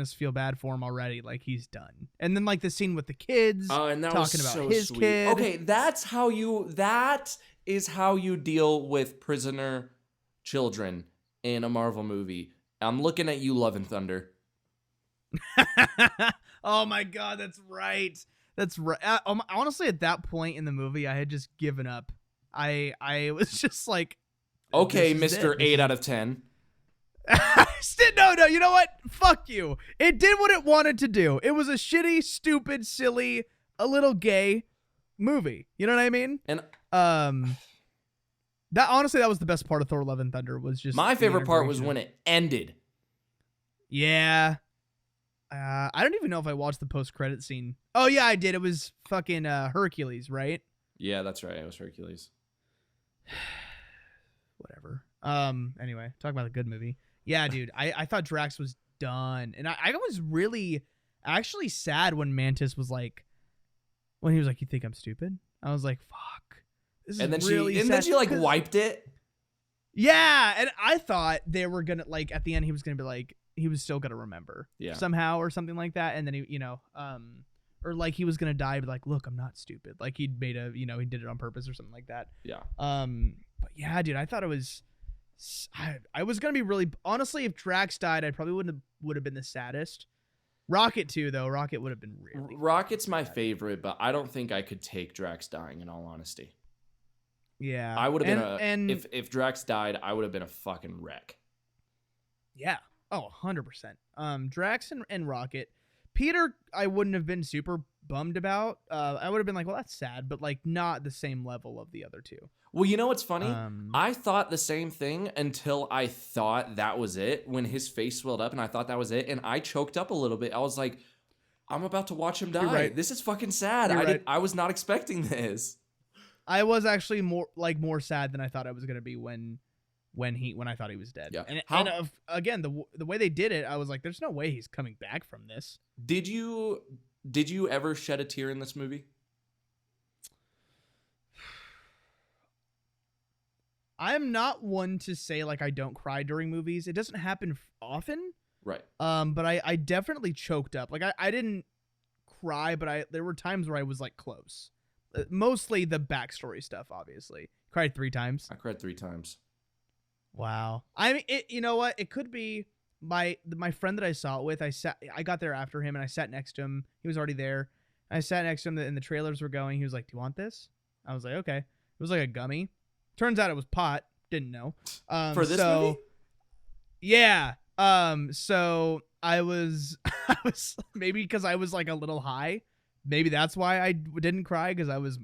us feel bad for him already. Like he's done." And then like the scene with the kids, and that talking was about so his sweet. kid. Okay, that is how you deal with prisoner children in a Marvel movie. I'm looking at you, Love and Thunder. Oh my god, that's right. That's right. Honestly, at that point in the movie, I had just given up. I was just like, okay, Mr. 8 out of 10. No, you know what? Fuck you. It did what it wanted to do. It was a shitty, stupid, silly, a little gay movie. You know what I mean? And that honestly, that was the best part of Thor: Love and Thunder. Was just my favorite part was when it ended. Yeah. I don't even know if I watched the post-credit scene. Oh yeah, I did. It was fucking Hercules, right? Yeah, that's right. It was Hercules. Whatever. Anyway, talk about a good movie. Yeah, dude. I thought Drax was done, and I was really actually sad when Mantis was like, when he was like, "You think I'm stupid?" I was like, "Fuck." This is really sad. Then she like wiped it. Yeah, and I thought they were gonna like at the end he was gonna be like he was still gonna remember somehow or something like that, and then he or like he was gonna die, but like, look, I'm not stupid. Like he'd made he did it on purpose or something like that. Yeah. But yeah, dude, I thought it was. I was gonna be really honestly. If Drax died, I probably would have been the saddest. Rocket too, though. Rocket would have been really. Rocket's my favorite, but I don't think I could take Drax dying. In all honesty. Yeah, I would have been if Drax died, I would have been a fucking wreck. Yeah. Oh, 100%. Drax and Rocket. Peter, I wouldn't have been super bummed about. I would have been like, well, that's sad, but like not the same level of the other two. Well, you know what's funny? I thought the same thing until I thought that was it. When his face swelled up and I thought that was it, and I choked up a little bit. I was like, I'm about to watch him die. Right. This is fucking sad. I was not expecting this. I was actually more sad than I thought I was gonna be when I thought he was dead. Yeah. And again, the way they did it, I was like, there's no way he's coming back from this. Did you ever shed a tear in this movie? I'm not one to say like I don't cry during movies. It doesn't happen often. Right. But I definitely choked up. Like I didn't cry, but there were times where I was like close. Mostly the backstory stuff, obviously. Cried 3 times. I cried 3 times. Wow. I mean, you know what? It could be my friend that I saw it with. I got there after him and I sat next to him. He was already there. I sat next to him and the trailers were going. He was like, "Do you want this?" I was like, "Okay." It was like a gummy. Turns out it was pot. Didn't know. For this movie? Yeah. So I was maybe because I was like a little high. Maybe that's why I didn't cry, because I was,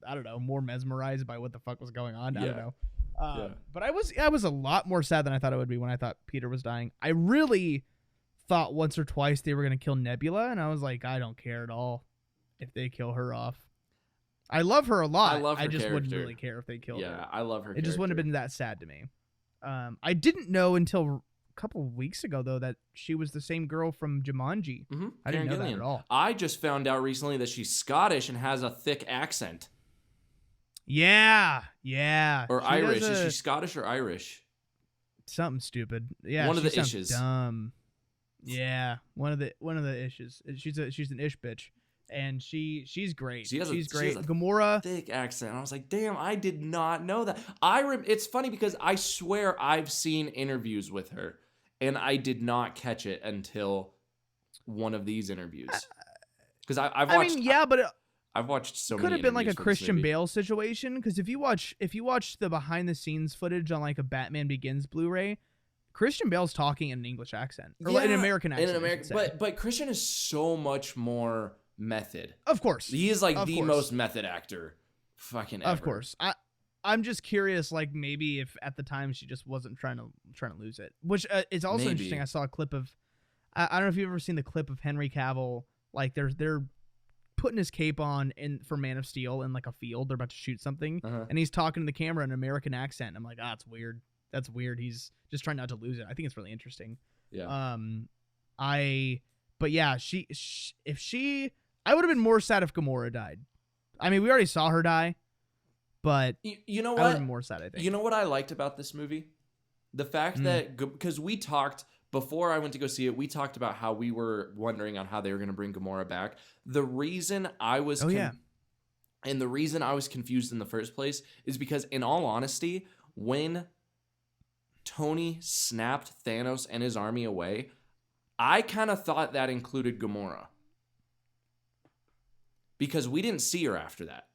I don't know, more mesmerized by what the fuck was going on. I don't know. But I was a lot more sad than I thought it would be when I thought Peter was dying. I really thought once or twice they were going to kill Nebula, and I was like, I don't care at all if they kill her off. I love her a lot. I love her I just wouldn't character. really care if they killed her. Yeah, I love her. It just wouldn't have been that sad to me. I didn't know until a couple of weeks ago, though, that she was the same girl from Jumanji. Mm-hmm. I didn't know that at all. I just found out recently that she's Scottish and has a thick accent. Yeah. Or Irish. Is she Scottish or Irish? Something stupid. Yeah. One of the sounds issues. Dumb. Yeah. One of the issues. She's an ish bitch. And she's great. She's great. She has a Gamora. Thick accent. I was like, damn, I did not know that. It's funny because I swear I've seen interviews with her, and I did not catch it until one of these interviews. Because I've watched. I've watched so many. Could have been like a interviews for this Christian movie. Bale situation. Because if you watch the behind the scenes footage on like a Batman Begins Blu-ray, Christian Bale's talking in an English accent or an American accent. But Christian is so much more method. Of course, he is like the most method actor fucking ever. Of course. I'm just curious, like maybe if at the time she just wasn't trying to lose it, which is also interesting. I saw a clip of I don't know if you've ever seen the clip of Henry Cavill, like they're putting his cape on for Man of Steel in like a field. They're about to shoot something, and he's talking to the camera in an American accent. I'm like, it's weird. That's weird. He's just trying not to lose it. I think it's really interesting. Yeah. But yeah, I would have been more sad if Gamora died. I mean, we already saw her die, but you know what? I would have been more sad, I think. You know what I liked about this movie? The fact that, because we talked, before I went to go see it, we talked about how we were wondering on how they were going to bring Gamora back. The reason I was... And the reason I was confused in the first place is because, in all honesty, when Tony snapped Thanos and his army away, I kind of thought that included Gamora. Because we didn't see her after that.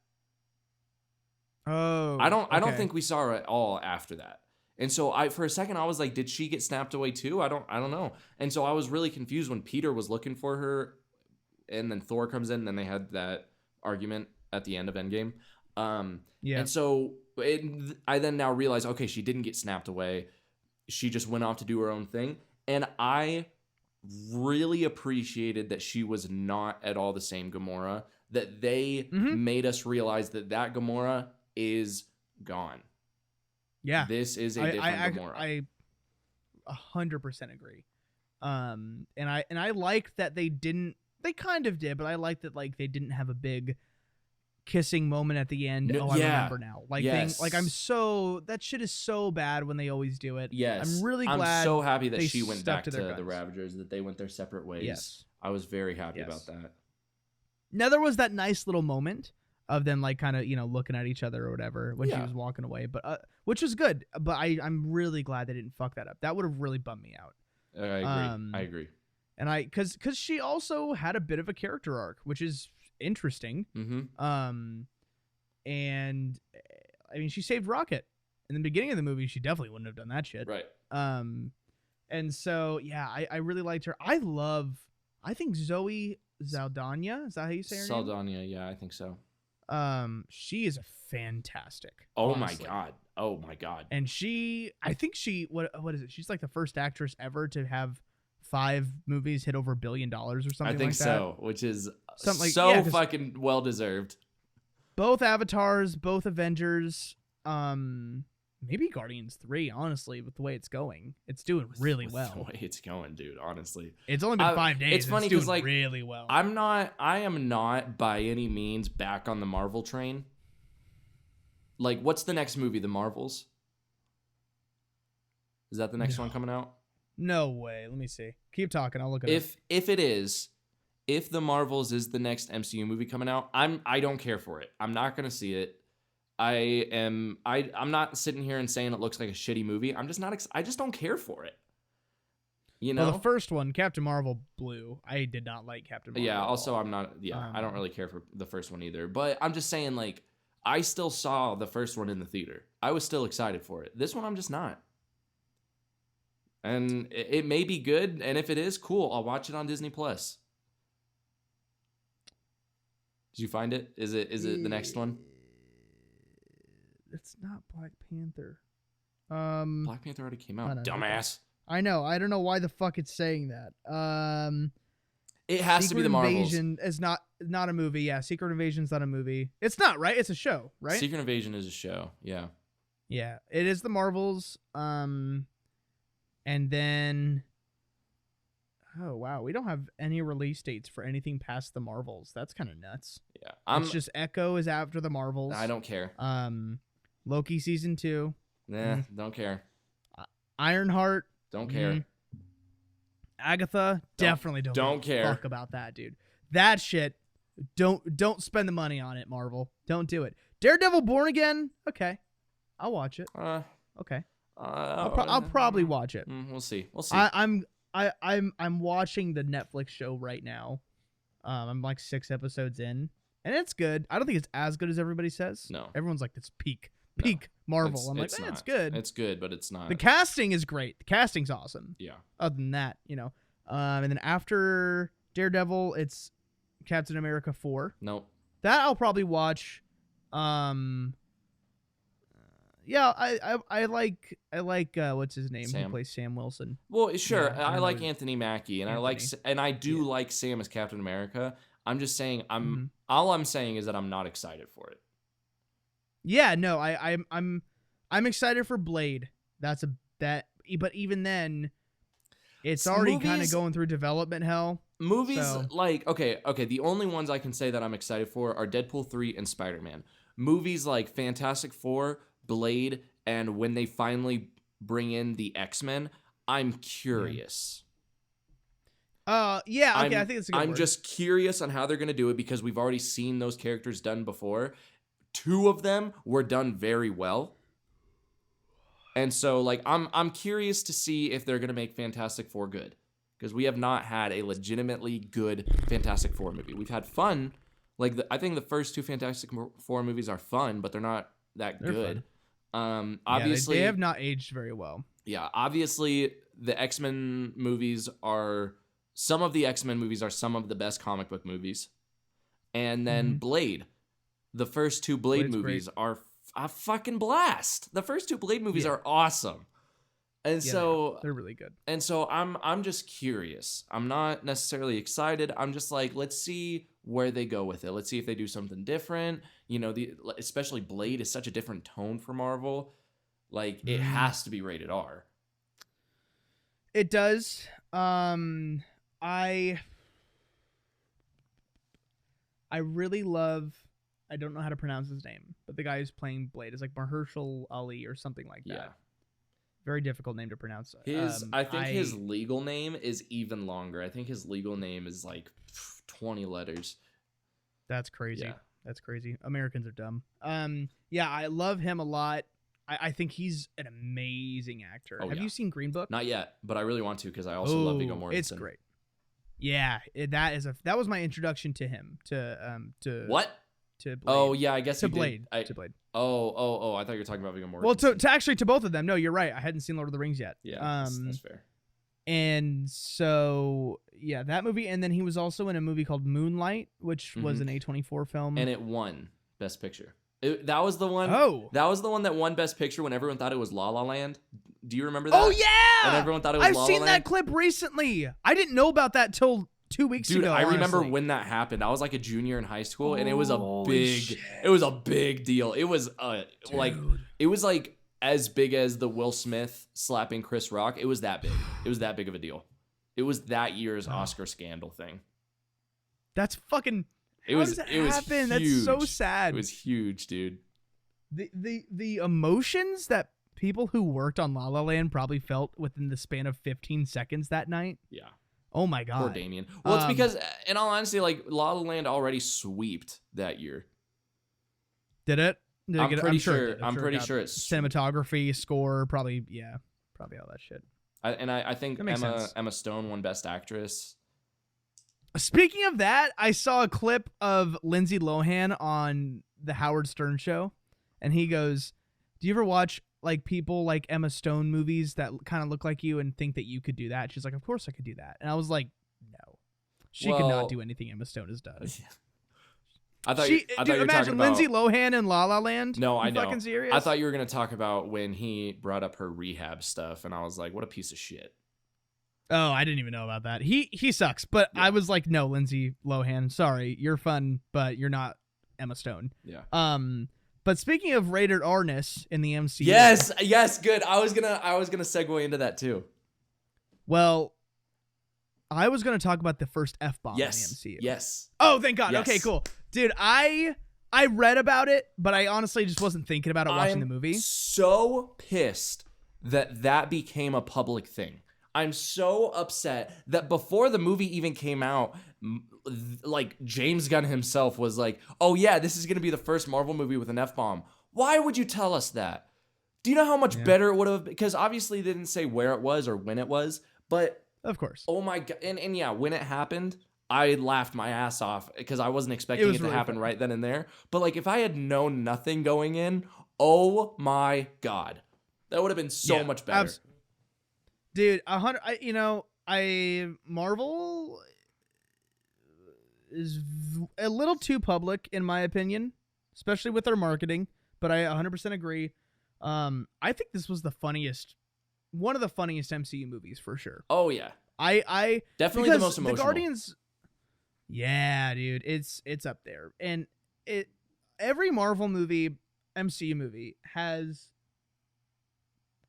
I don't think we saw her at all after that. And so for a second I was like, did she get snapped away too? I don't know. And so I was really confused when Peter was looking for her, and then Thor comes in, and then they had that argument at the end of Endgame. And so I then now realize, okay, she didn't get snapped away. She just went off to do her own thing. And I really appreciated that she was not at all the same Gamora, that they made us realize that Gamora is gone. Yeah. This is a different Gamora. I 100% agree. And I liked that they kind of did, but I liked that like they didn't have a big kissing moment at the end. I remember now. Like that shit is so bad when they always do it. Yes. I'm really glad. I'm so happy that she went back to the Ravagers, that they went their separate ways. Yes. I was very happy about that. Now there was that nice little moment of them like kind of, looking at each other or whatever when she was walking away, but which was good. But I'm really glad they didn't fuck that up. That would have really bummed me out. I agree. And because she also had a bit of a character arc, which is interesting. And I mean, she saved Rocket in the beginning of the movie. She definitely wouldn't have done that shit. Right. And so I really liked her. I think Zoe Saldana, is that how you say her name? Saldana, yeah, I think so. She is fantastic. Oh honestly. my god. And I think what is it? She's like the first actress ever to have 5 movies hit over $1 billion or something like that. I think so, which is something fucking well deserved. Both Avatars, both Avengers, maybe Guardians 3, honestly, with the way it's going. It's doing really well. The way it's going, dude, honestly. It's only been 5 days. It's funny because like really well. I am not by any means back on the Marvel train. Like, what's the next movie? The Marvels? Is that the next No. one coming out? No way. Let me see. Keep talking. I'll look at it. If it is, if the Marvels is the next MCU movie coming out, I don't care for it. I'm not gonna see it. I'm not sitting here and saying it looks like a shitty movie. I'm just not. I just don't care for it. You know. Well, the first one, Captain Marvel, blew. I did not like Captain Marvel. Yeah. at Also, all. I'm not. Yeah. I don't really care for the first one either. But I'm just saying, like, I still saw the first one in the theater. I was still excited for it. This one, I'm just not. And it may be good, and if it is, cool. I'll watch it on Disney Plus. Did you find it? Is it the next one? It's not Black Panther. Black Panther already came out. I don't know. Dumbass. I know. I don't know why the fuck it's saying that. It has to be the Marvels. Invasion is not a movie. Yeah, Secret Invasion's not a movie. It's not, right? It's a show, right? Secret Invasion is a show. Yeah. Yeah, it is the Marvels. And then, oh wow, we don't have any release dates for anything past the Marvels. That's kind of nuts. Yeah. It's just Echo is after the Marvels. I don't care. Loki season 2. Nah, don't care. Ironheart. Don't care. Mhm. Agatha, definitely don't give a care. fuck about that, dude. That shit, don't spend the money on it, Marvel. Don't do it. Daredevil Born Again, okay, I'll watch it. Okay, I'll probably watch it. We'll see. We'll see. I'm watching the Netflix show right now. I'm like 6 episodes in, and it's good. I don't think it's as good as everybody says. No. Everyone's like, it's peak Marvel. I'm like, it's not. good. It's good, but it's not. The casting is great. The casting's awesome. Yeah. Other than that, and then after Daredevil, it's Captain America 4. Nope. That I'll probably watch. Yeah, I like what's his name? Sam. Who plays Sam Wilson? Well, sure. Yeah, I like know. Anthony Mackie, and Anthony. I do like Sam as Captain America. I'm just saying Mm-hmm. all I'm saying is that I'm not excited for it. Yeah, no, I'm excited for Blade. But even then, it's already kind of going through development hell. Movies So- like okay, the only ones I can say that I'm excited for are Deadpool 3 and Spider-Man. Movies like Fantastic Four, Blade, and when they finally bring in the X-Men, I'm curious. Yeah, okay, I think it's a good I'm word. just curious on how they're going to do it because we've already seen those characters done before. 2 of them were done very well. And so like I'm curious to see if they're going to make Fantastic Four good because we have not had a legitimately good Fantastic Four movie. We've had fun. Like I think the first 2 Fantastic Four movies are fun, but they're not that They're good. yeah, Obviously they have not aged very well. Yeah, obviously the X-Men movies are some of the X-Men movies are some of the best comic book movies. And then Blade. The first 2 Blade Blade's movies great. are a fucking blast. The first 2 Blade movies are awesome. And Yeah, so they're really good. and so I'm just curious. I'm not necessarily excited. I'm just like, let's see where they go with it. Let's see if they do something different. You know, especially Blade is such a different tone for Marvel. Like it has to be rated R. It does. I really love. I don't know how to pronounce his name, but the guy who's playing Blade is like Mahershala Ali or something like that. Yeah. Very difficult name to pronounce. I think his legal name is even longer. I think his legal name is like 20 letters. That's crazy. Yeah. That's crazy. Americans are dumb. Yeah, I love him a lot. I think he's an amazing actor. Oh, Have yeah. you seen Green Book? Not yet, but I really want to because I also love Viggo Mortensen. It's great. Yeah, that was my introduction to him. To What? To Blade. Oh yeah, I guess to you Blade. did. To Blade. Oh! I thought you were talking about Viggo Mortensen. Well, to actually to both of them. No, you're right. I hadn't seen Lord of the Rings yet. Yeah, that's fair. And so yeah, that movie, and then he was also in a movie called Moonlight, which was an A24 film. And it won Best Picture. That was the one. Oh. That was the one that won Best Picture when everyone thought it was La La Land. Do you remember that? Oh yeah. And everyone thought it was I've La La seen Land. that clip recently. I didn't know about that till 2 weeks Dude, ago. I remember honestly. when that happened. I was like a junior in high school, and it was a Holy big. shit. It was a big deal. It was like Dude. it was like as big as the Will Smith slapping Chris Rock. It was that big. It was that big of a deal. It was that year's Oscar scandal thing. That's fucking. It How was. does that It was happen? huge. That's so sad. It was huge, dude. The emotions that people who worked on La La Land probably felt within the span of 15 seconds that night. Yeah. Oh my Poor god. Damien. Well, it's because, in all honesty, like La La Land already sweeped that year. Did it? Did it I'm get- pretty sure it sure. did. I'm sure it pretty got sure it's cinematography, score, probably all that shit. I think That makes sense. Emma Stone won Best Actress. Speaking of that, I saw a clip of Lindsay Lohan on the Howard Stern show, and he goes, "Do you ever watch like people like Emma Stone movies that kind of look like you and think that you could do that?" She's like, "Of course I could do that." And I was like, "No, she could Well- not do anything Emma Stone has done." I thought She, you were imagine talking about Lindsay Lohan in La La Land. No, You I know. Fucking serious? I thought you were gonna talk about when he brought up her rehab stuff, and I was like, "What a piece of shit." Oh, I didn't even know about that. He sucks. But Yeah. I was like, no, Lindsay Lohan, sorry, you're fun, but you're not Emma Stone. Yeah. But speaking of rated R-ness in the MCU, Yes, good. I was gonna segue into that too. well, I was gonna talk about the first F-bomb Yes. in the MCU. Yes. Oh, thank God. Yes. Okay, cool, dude. I read about it, but I honestly just wasn't thinking about it watching the movie. So pissed that became a public thing. I'm so upset that before the movie even came out, like James Gunn himself was like, "Oh yeah, this is gonna be the first Marvel movie with an F-bomb." Why would you tell us that? Do you know how much better it would have? Because obviously they didn't say where it was or when it was, but Of course. oh my god, and yeah, when it happened, I laughed my ass off because I wasn't expecting it was to really happen funny. right then and there. But like, if I had known nothing going in, oh my god, that would have been so Yeah, much better. Dude, Marvel is a little too public in my opinion, especially with their marketing. But I 100% agree. I think this was one of the funniest MCU movies for sure. Oh yeah, I definitely the because most emotional. The Guardians. Yeah, dude, it's up there, and every Marvel movie, MCU movie has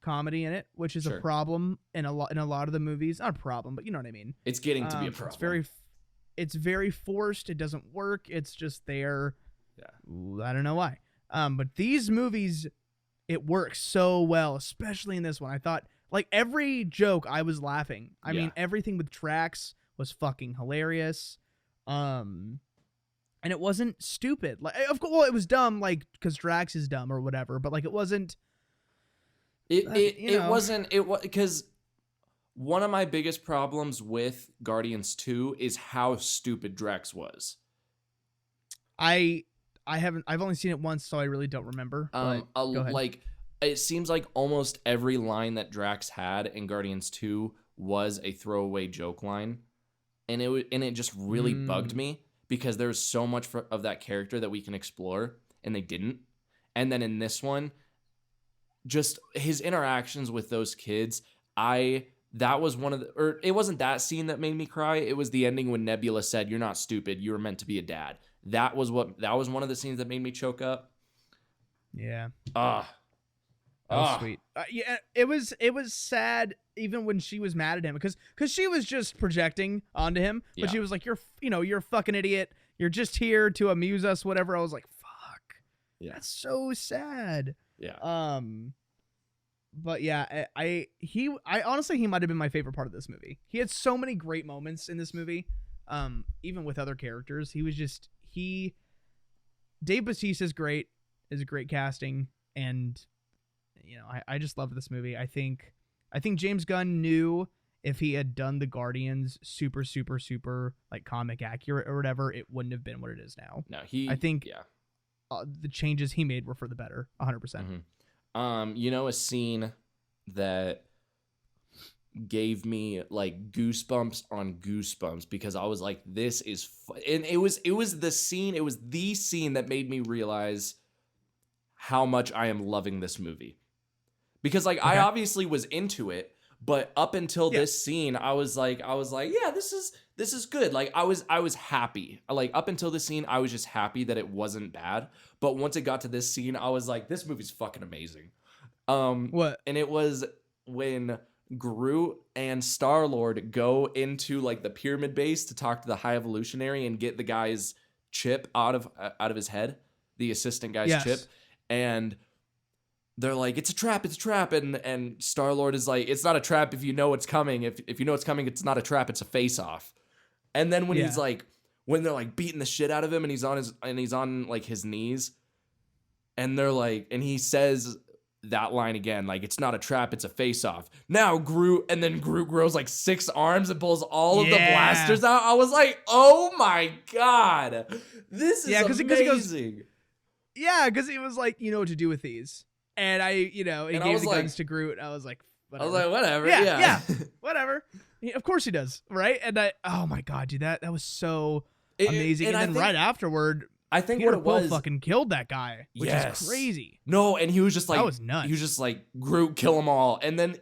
comedy in it, which is Sure. a problem in a lot of the movies. Not a problem, but you know what I mean. It's getting to be a problem. It's very forced. It doesn't work. It's just there. Yeah. I don't know why. But these movies, it works so well, especially in this one. I thought like every joke I was laughing. I mean, everything with Drax was fucking hilarious. And it wasn't stupid. Like, of course, well, it was dumb, like because Drax is dumb or whatever. But like, it wasn't. It wasn't. It was because one of my biggest problems with Guardians 2 is how stupid Drax was. I've only seen it once, so I really don't remember. But go ahead. Like it seems like almost every line that Drax had in Guardians 2 was a throwaway joke line, and it just really bugged me because there's so much of that character that we can explore, and they didn't. And then in this one, just his interactions with those kids, that was one of the, or it wasn't that scene that made me cry. It was the ending when Nebula said, "You're not stupid. You were meant to be a dad." That was one of the scenes that made me choke up. Yeah. That was sweet. Yeah, it was sad even when she was mad at him because she was just projecting onto him, but Yeah. she was like, you're a fucking idiot. You're just here to amuse us, whatever. I was like, fuck. Yeah. That's so sad. Yeah. But yeah, I honestly, he might have been my favorite part of this movie. He had so many great moments in this movie. Even with other characters, Dave Bautista is great, is a great casting, and I just love this movie. I think James Gunn knew if he had done the Guardians super like comic accurate or whatever, it wouldn't have been what it is now. No, the changes he made were for the better, 100%. Mm-hmm. A scene that gave me like goosebumps on goosebumps because I was like, this is and it was the scene that made me realize how much I am loving this movie. Because like I obviously was into it, but up until this scene, I was like, yeah, this is good. Like I was happy. Like up until this scene, I was just happy that it wasn't bad. But once it got to this scene, I was like, this movie's fucking amazing. What? And it was when Groot and Star-Lord go into like the pyramid base to talk to the High Evolutionary and get the guy's chip out of his head, the assistant guy's chip, and they're like, it's a trap, and Star-Lord is like, it's not a trap if you know it's coming. If you know it's coming, it's not a trap, it's a face-off. And then when Yeah. he's like, when they're like beating the shit out of him and he's on like his knees, and they're like, and he says that line again, like, it's not a trap, it's a face-off. Now Groot, and then Groot grows like 6 arms and pulls all of the Yeah. blasters out. I was like, oh my God, this is 'cause he goes- amazing. Yeah, because he was like, you know what to do with these. And he And I gave was the like- guns to Groot. I was like, I whatever. was like, whatever, Yeah, yeah. Whatever. Of course he does, right? And oh my God, dude, that was so It- amazing. And I then think- right afterward, I think Peter what it Quill was, fucking killed that guy, which Yes. is crazy. no, and he was just like, That was nuts. he was just like, Groot, kill them all. And then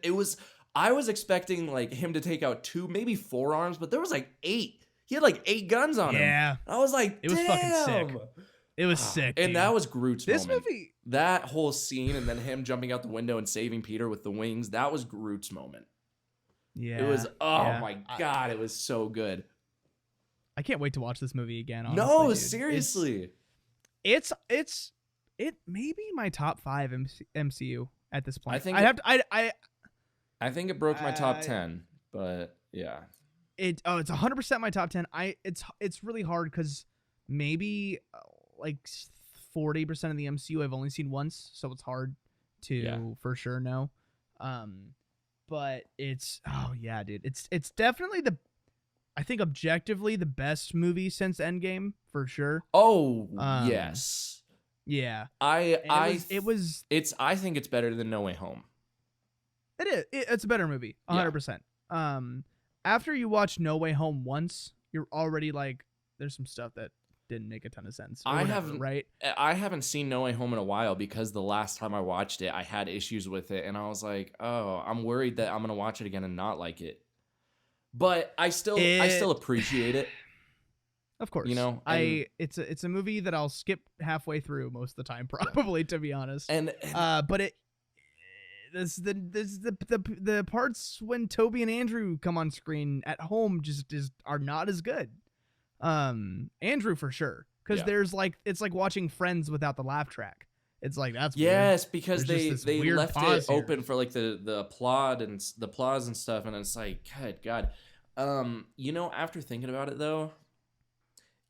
I was expecting like him to take out 2, maybe 4 arms, but there was like 8. He had like 8 guns on him. Yeah, I was like, It was fucking sick. damn. it was sick. And dude. that was Groot's this moment. movie. That whole scene and then him jumping out the window and saving Peter with the wings, that was Groot's moment. Yeah, It was, yeah. my God, it was so good. I can't wait to watch this movie again. Honestly, No, dude. seriously. It may be my top 5 MCU at this point. I think I it- have to. I think it broke my top I- 10, but yeah. It's 100% my top 10. It's really hard because maybe like 40% of the MCU I've only seen once, so it's hard to Yeah. for sure know. But it's dude. It's definitely I think objectively the best movie since Endgame for sure. Oh, Um, yes. Yeah. I think it's better than No Way Home. It is. It's a better movie, 100%. After you watch No Way Home once, you're already like, there's some stuff that didn't make a ton of sense. or I whatever, haven't- right? I haven't seen No Way Home in a while because the last time I watched it, I had issues with it, and I was like, oh, I'm worried that I'm gonna watch it again and not like it. But I still appreciate it. Of course. You know, it's a movie that I'll skip halfway through most of the time, probably, to be honest. And But the parts when Toby and Andrew come on screen at home just are not as good. Andrew for sure, because Yeah. there's like, it's like watching Friends without the laugh track. It's like, that's weird. yes, because There's just they this weird left it pause here. open for like the applause and stuff, and it's like, good God. You know, after thinking about it though,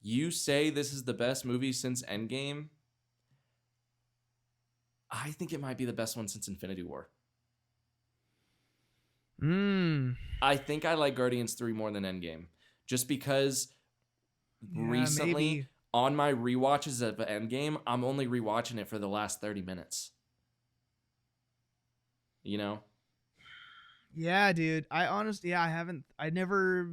you say this is the best movie since Endgame. I think it might be the best one since Infinity War. I think I like Guardians 3 more than Endgame. Just because recently maybe. on my rewatches of Endgame, I'm only rewatching it for the last 30 minutes. You know? Yeah, dude. I never.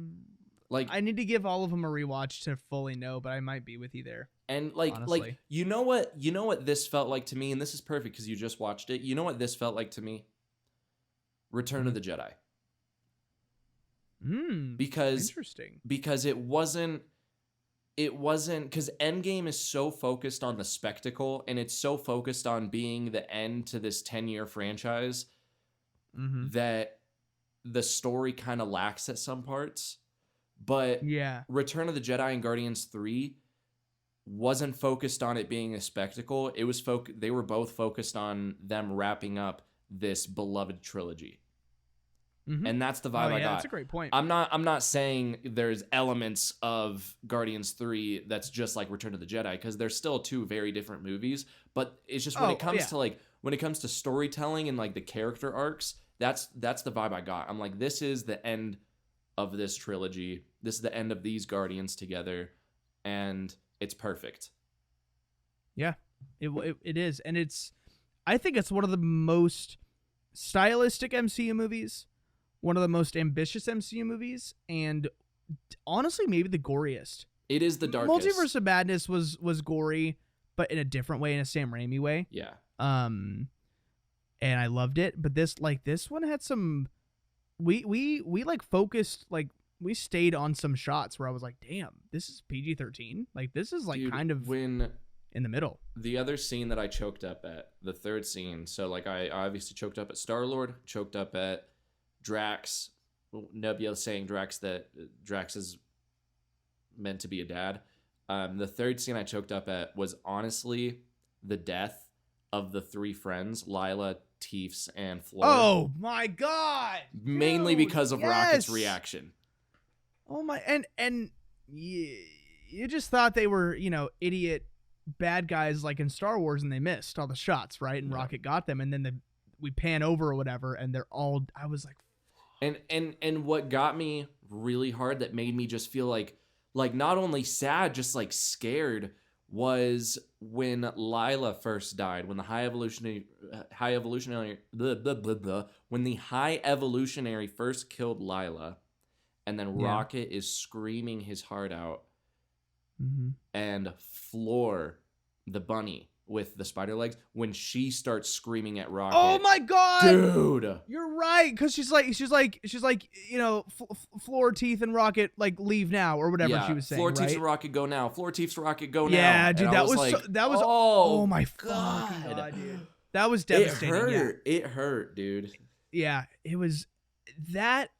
Like, I need to give all of them a rewatch to fully know, but I might be with you there. and like honestly. you know what this felt like to me, and this is perfect because you just watched it. You know what this felt like to me? Return of the Jedi. Because Interesting. it wasn't because Endgame is so focused on the spectacle, and it's so focused on being the end to this 10-year franchise that the story kind of lacks at some parts. But Yeah. Return of the Jedi and Guardians 3 wasn't focused on it being a spectacle. It was they were both focused on them wrapping up this beloved trilogy. And that's the vibe I got. That's a great point. I'm not saying there's elements of Guardians 3 that's just like Return of the Jedi, because they're still 2 very different movies, but it's just when it comes to storytelling and like the character arcs, that's the vibe I got. I'm like, this is the end of this trilogy. This is the end of these Guardians together, and it's perfect. Yeah, it is, and I think it's one of the most stylistic MCU movies, one of the most ambitious MCU movies, and honestly, maybe the goriest. It is the darkest. Multiverse of Madness was gory, but in a different way, in a Sam Raimi way. Yeah. And I loved it, but this one had some. We like focused, like we stayed on some shots where I was like, damn, this is PG-13. Like this is like, Dude, kind of when in the middle. the other scene that I choked up at, the third scene. So like I obviously choked up at Star-Lord, choked up at Drax. Nebula saying Drax that Drax is meant to be a dad. The third scene I choked up at was honestly the death of the three friends, Lila, Teefs, and Floor. Oh my god! Mainly Dude, because of Rocket's reaction. Oh my, and you just thought they were, idiot bad guys like in Star Wars, and they missed all the shots, right? And Rocket got them, and then we pan over or whatever, and they're all. I was like, and what got me really hard, that made me just feel like not only sad, just like scared, was when Lila first died, when the high evolutionary when the high evolutionary first killed Lila, and then Rocket is screaming his heart out, and Floor, the bunny with the spider legs, when she starts screaming at Rocket. oh my god, dude, you're right, because she's like, Floor, Teeth, and Rocket like leave now or whatever she was saying. Floor, right? Teeth, and Rocket go now. Floor, Teeth, Rocket go now. Yeah, dude, and that was like, that was oh my god. fucking god, dude. That was devastating. It hurt, dude. Yeah, it was that.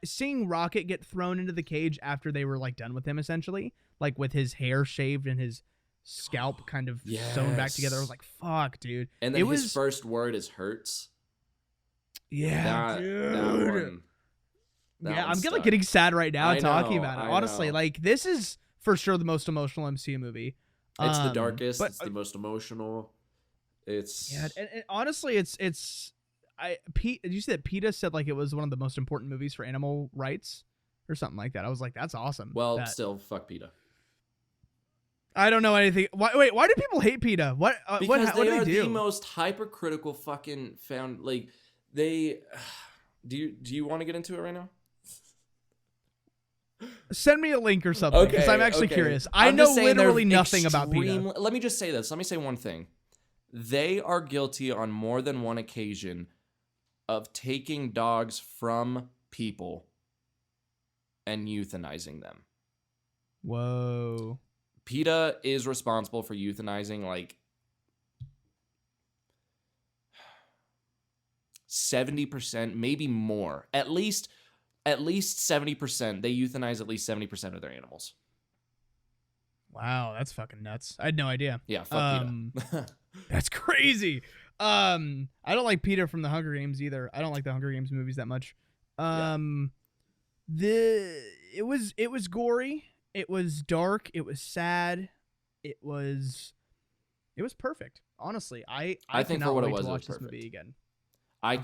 Seeing Rocket get thrown into the cage after they were like done with him, essentially, like with his hair shaved and his scalp kind of sewn back together. I was like, fuck, dude. And then his first word is hurts. Yeah, dude. That I'm getting sad right now talking about it. I Honestly, know. like, this is for sure the most emotional MCU movie. It's the darkest. But, it's the most emotional. It's and honestly, Pete. Did you see that PETA said like it was one of the most important movies for animal rights or something like that? I was like, that's awesome. Well, still, fuck PETA. I don't know anything. Why do people hate PETA? What? Because what they do are they do? the most hypercritical fucking found. Like they. Do you want to get into it right now? Send me a link or something, because I'm actually curious. I I'm know just saying literally they're nothing about PETA. Let me just say this. Let me say one thing. They are guilty on more than one occasion of taking dogs from people and euthanizing them. Whoa. PETA is responsible for euthanizing like 70%, maybe more. At least 70%. They euthanize at least 70% of their animals. Wow, that's fucking nuts. I had no idea. Yeah, fuck PETA. That's crazy. I don't like PETA from the Hunger Games either. I don't like the Hunger Games movies that much. It was gory. It was dark. It was sad. It was perfect. Honestly, I think cannot for what it wait was, to it watch was this perfect. movie again. I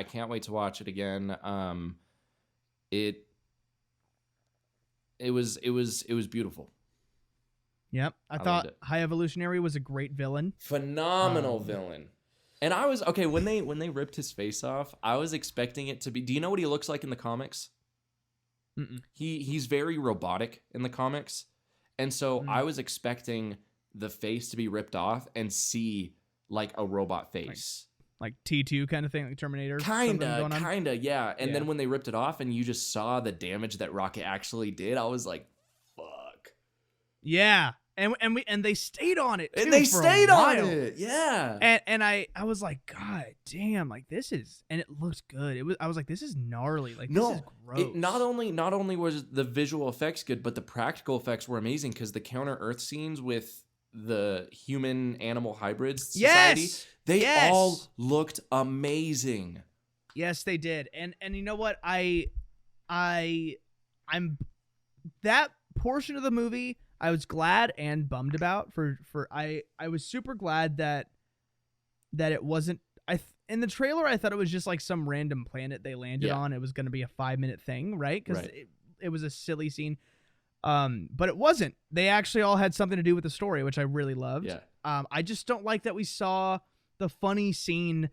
can't wait to watch it again. It was beautiful. Yep, I thought High Evolutionary was a great villain. Phenomenal villain. And I was okay when they ripped his face off. I was expecting it to be. Do you know what he looks like in the comics? Mm-mm. He's very robotic in the comics, and so I was expecting the face to be ripped off and see like a robot face, like T2 kind of thing, like Terminator. Kinda, yeah. And then when they ripped it off and you just saw the damage that Rocket actually did, I was like, "Fuck." Yeah. And they stayed on it too, and they for stayed a on while. it, yeah. And I was like, God damn, like this is, and it looks good. I was like, this is gnarly. Like this is gross. Not only was the visual effects good, but the practical effects were amazing because the Counter Earth scenes with the human animal hybrids society, they all looked amazing. Yes, they did. And you know what? I'm that portion of the movie I was glad and bummed about. I was super glad that it wasn't. In the trailer I thought it was just like some random planet they landed on. It was going to be a 5-minute thing, right? Because it was a silly scene. But it wasn't. They actually all had something to do with the story, which I really loved. Yeah. I just don't like that we saw the funny scene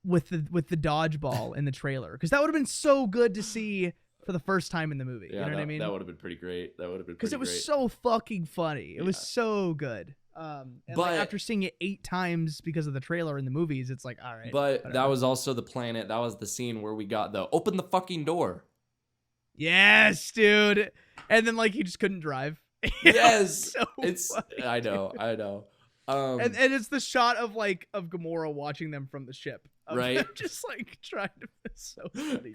with the dodgeball in the trailer, because that would have been so good to see for the first time in the movie. Yeah, you know what I mean? That would have been pretty great. Because it was so fucking funny. It was so good. And but after seeing it 8 times because of the trailer in the movies, it's like, all right. But whatever. that was also the planet. That was the scene where we got the open the fucking door. Yes, dude. And then like he just couldn't drive. Yes, so it's. funny, I know. And it's the shot of Gamora watching them from the ship, right? Them just like trying to. It's so funny.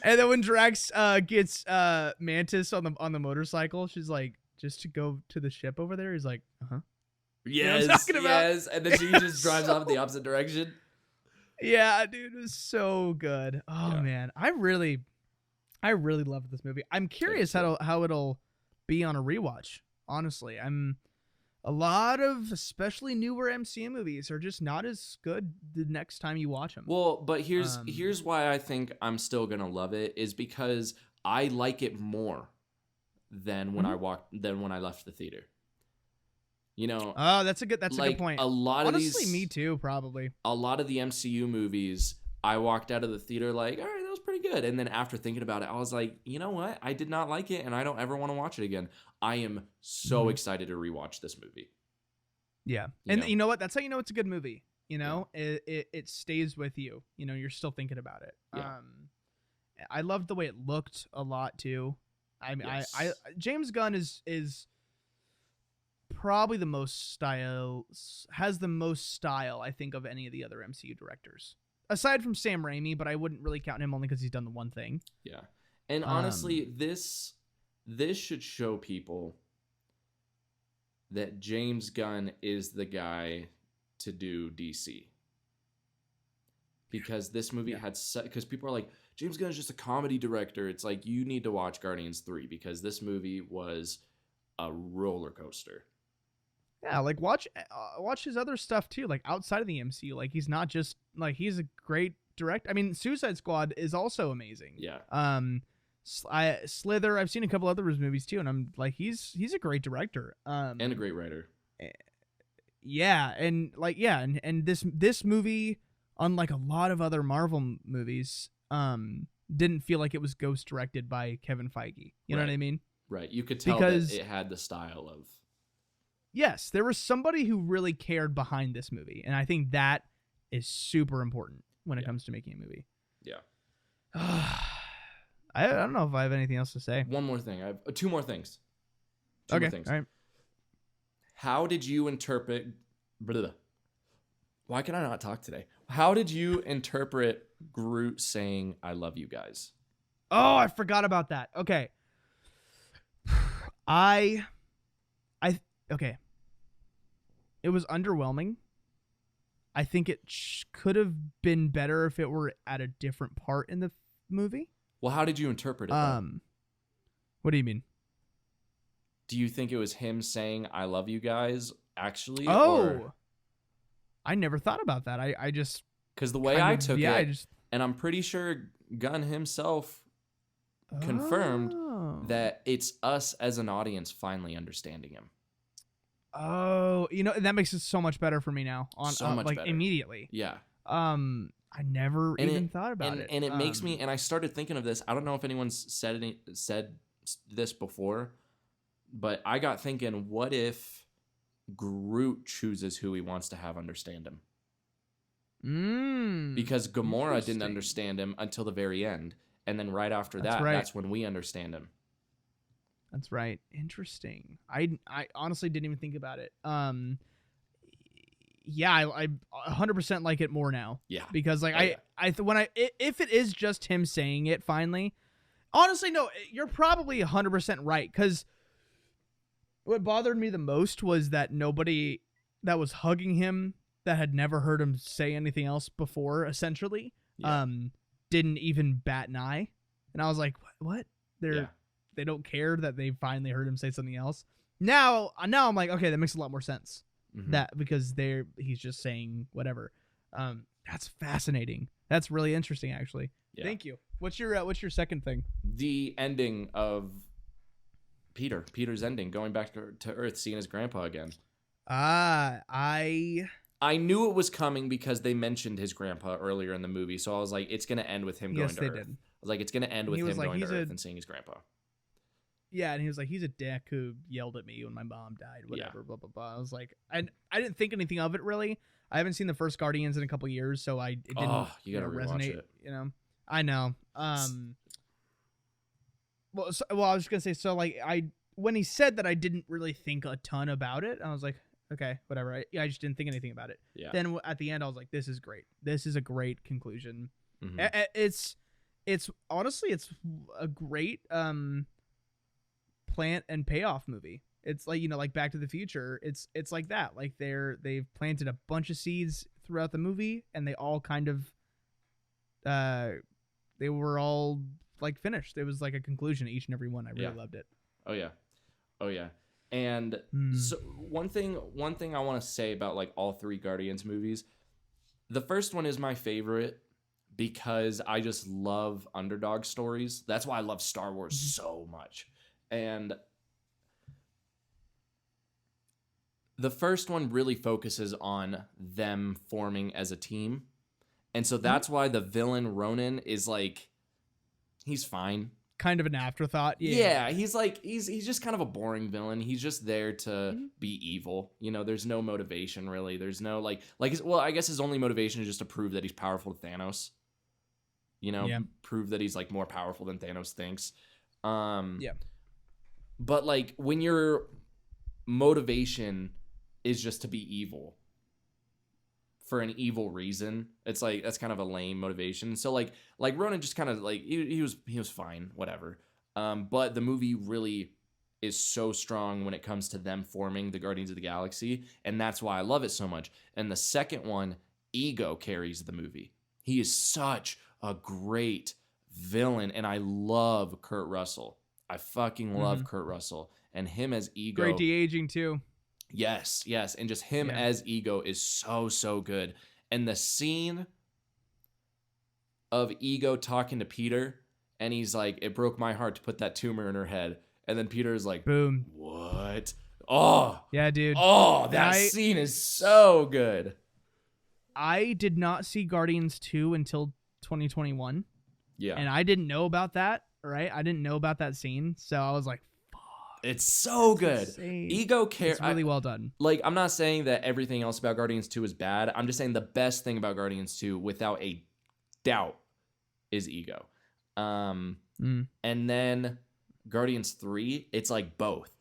And then when Drax gets Mantis on the motorcycle, she's like just to go to the ship over there. He's like, uh-huh. Yes, what I'm talking about? yes. And then she just drives off in the opposite direction. Yeah, dude, it was so good. Oh Yeah. man, I really loved this movie. I'm curious how it'll be on a rewatch. Honestly, a lot of especially newer MCU movies are just not as good the next time you watch them. Well, but here's why I think I'm still gonna love it is because I like it more than when I left the theater. You know, Oh, that's a good point. A lot Honestly, of these, me too, probably. a lot of the MCU movies, I walked out of the theater like, all right, that was pretty good. And then after thinking about it, I was like, you know what? I did not like it, and I don't ever want to watch it again. I am so excited to rewatch this movie. Yeah, you know what? That's how you know it's a good movie. You know, it stays with you. You know, you're still thinking about it. Yeah. I loved the way it looked a lot too. I mean, Yes. I James Gunn is probably has the most style, I think, of any of the other MCU directors. Aside from Sam Raimi, but I wouldn't really count him only because he's done the one thing. Yeah. And honestly, this should show people that James Gunn is the guy to do DC. Because this movie because people are like, James Gunn is just a comedy director. It's like, you need to watch Guardians 3 because this movie was a roller coaster. Yeah, like watch his other stuff too, like outside of the MCU. Like he's not just like, he's a great director. I mean, Suicide Squad is also amazing. Yeah. Slither, I've seen a couple other of his movies too, and I'm like, he's a great director. And a great writer. Yeah, and this movie, unlike a lot of other Marvel movies, didn't feel like it was ghost directed by Kevin Feige. You know what I mean? Right. You could tell Because that it had the style of. Yes, there was somebody who really cared behind this movie, and I think that is super important when it comes to making a movie. Yeah. I don't know if I have anything else to say. One more thing. I have two more things. Two Okay. more things. All right. How did you interpret? Why can I not talk today? How did you interpret Groot saying "I love you guys"? Oh, I forgot about that. Okay. Okay. It was underwhelming. I think it could have been better if it were at a different part in the movie. Well, how did you interpret it? Though? What do you mean? Do you think it was him saying "I love you guys" actually? Oh, I never thought about that. I just, because the way I took it, I and I'm pretty sure Gunn himself confirmed that it's us as an audience finally understanding him. Oh, that makes it so much better for me now. So much better. Immediately. Yeah. I never even thought about it. And it makes me, and I started thinking of this. I don't know if anyone's said this before, but I got thinking, what if Groot chooses who he wants to have understand him? Because Gamora didn't understand him until the very end. And then right after that's when we understand him. That's right. Interesting. I honestly didn't even think about it. Yeah, I 100% like it more now. Yeah. Because if it is just him saying it finally, honestly, no, you're probably 100% right. Because what bothered me the most was that nobody that was hugging him that had never heard him say anything else before, essentially, didn't even bat an eye. And I was like, what? They don't care that they finally heard him say something else. Now I'm like, okay, that makes a lot more sense. That because he's just saying whatever. That's fascinating. That's really interesting, actually. Yeah. Thank you. What's your second thing? The ending of Peter's ending, going back to Earth, seeing his grandpa again. I knew it was coming because they mentioned his grandpa earlier in the movie, so I was like, it's gonna end with him going to Earth. Did. I was like, it's gonna end with him going to Earth and seeing his grandpa. Yeah, and he was like, he's a dick who yelled at me when my mom died, whatever, blah, blah, blah. I was like, I didn't think anything of it, really. I haven't seen the first Guardians in a couple years, so it didn't you gotta resonate, it. I know. Well, I was just going to say, so, like, when he said that, I didn't really think a ton about it. I was like, okay, whatever. I just didn't think anything about it. Yeah. Then at the end, I was like, this is great. This is a great conclusion. Mm-hmm. It's honestly, it's a great, plant and payoff movie. It's like, like Back to the Future. It's like that. Like they've planted a bunch of seeds throughout the movie, and they all kind of they were all like finished. It was like a conclusion to each and every one. I really loved it. Oh yeah. And so one thing I want to say about like all three Guardians movies, the first one is my favorite because I just love underdog stories. That's why I love Star Wars so much. And the first one really focuses on them forming as a team. And so that's why the villain Ronan is like, he's fine. Kind of an afterthought. Yeah, he's just kind of a boring villain. He's just there to be evil. There's no motivation really. There's no well, I guess his only motivation is just to prove that he's powerful to Thanos. Prove that he's like more powerful than Thanos thinks. But like when your motivation is just to be evil for an evil reason, it's like that's kind of a lame motivation. So like Ronan just kind of like he was fine, whatever. But the movie really is so strong when it comes to them forming the Guardians of the Galaxy, and that's why I love it so much. And the second one, Ego carries the movie. He is such a great villain, and I love Kurt Russell. I fucking love Kurt Russell, and him as Ego. Great de-aging too. Yes, and just him as Ego is so good. And the scene of Ego talking to Peter, and he's like, "It broke my heart to put that tumor in her head," and then Peter is like, "Boom, what?" Oh, yeah, dude. Oh, that scene is so good. I did not see Guardians 2 until 2021. Yeah, and I didn't know about that. Right, I didn't know about that scene, so I was like, it's so good. Insane. Ego cares. It's really well done. Like, I'm not saying that everything else about Guardians 2 is bad. I'm just saying the best thing about Guardians 2, without a doubt, is Ego. And then Guardians 3, it's like both.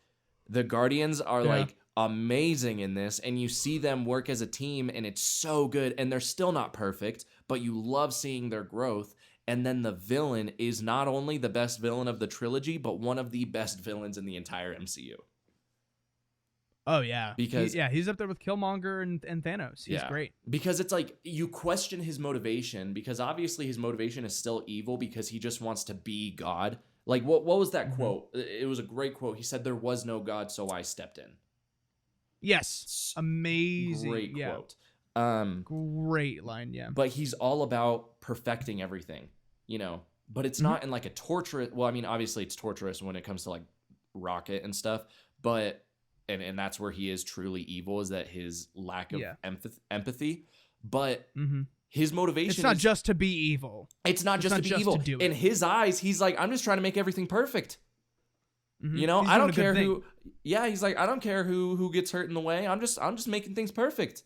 The Guardians are like amazing in this, and you see them work as a team, and it's so good. And they're still not perfect, but you love seeing their growth. And then the villain is not only the best villain of the trilogy, but one of the best villains in the entire MCU. Oh, yeah. Because he's up there with Killmonger and Thanos. He's great. Because it's like you question his motivation, because obviously his motivation is still evil because he just wants to be God. Like, what was that quote? It was a great quote. He said, "There was no God, so I stepped in." Yes. Amazing. Great quote. Great line, yeah. But he's all about perfecting everything, but it's not in like a torturous, well, I mean, obviously it's torturous when it comes to like Rocket and stuff, but and that's where he is truly evil, is that his lack of empathy, but his motivation it's not just to be evil. It's not just to be evil. In his eyes, he's like, I'm just trying to make everything perfect. I don't care who. Yeah, he's like, I don't care who gets hurt in the way. I'm just making things perfect.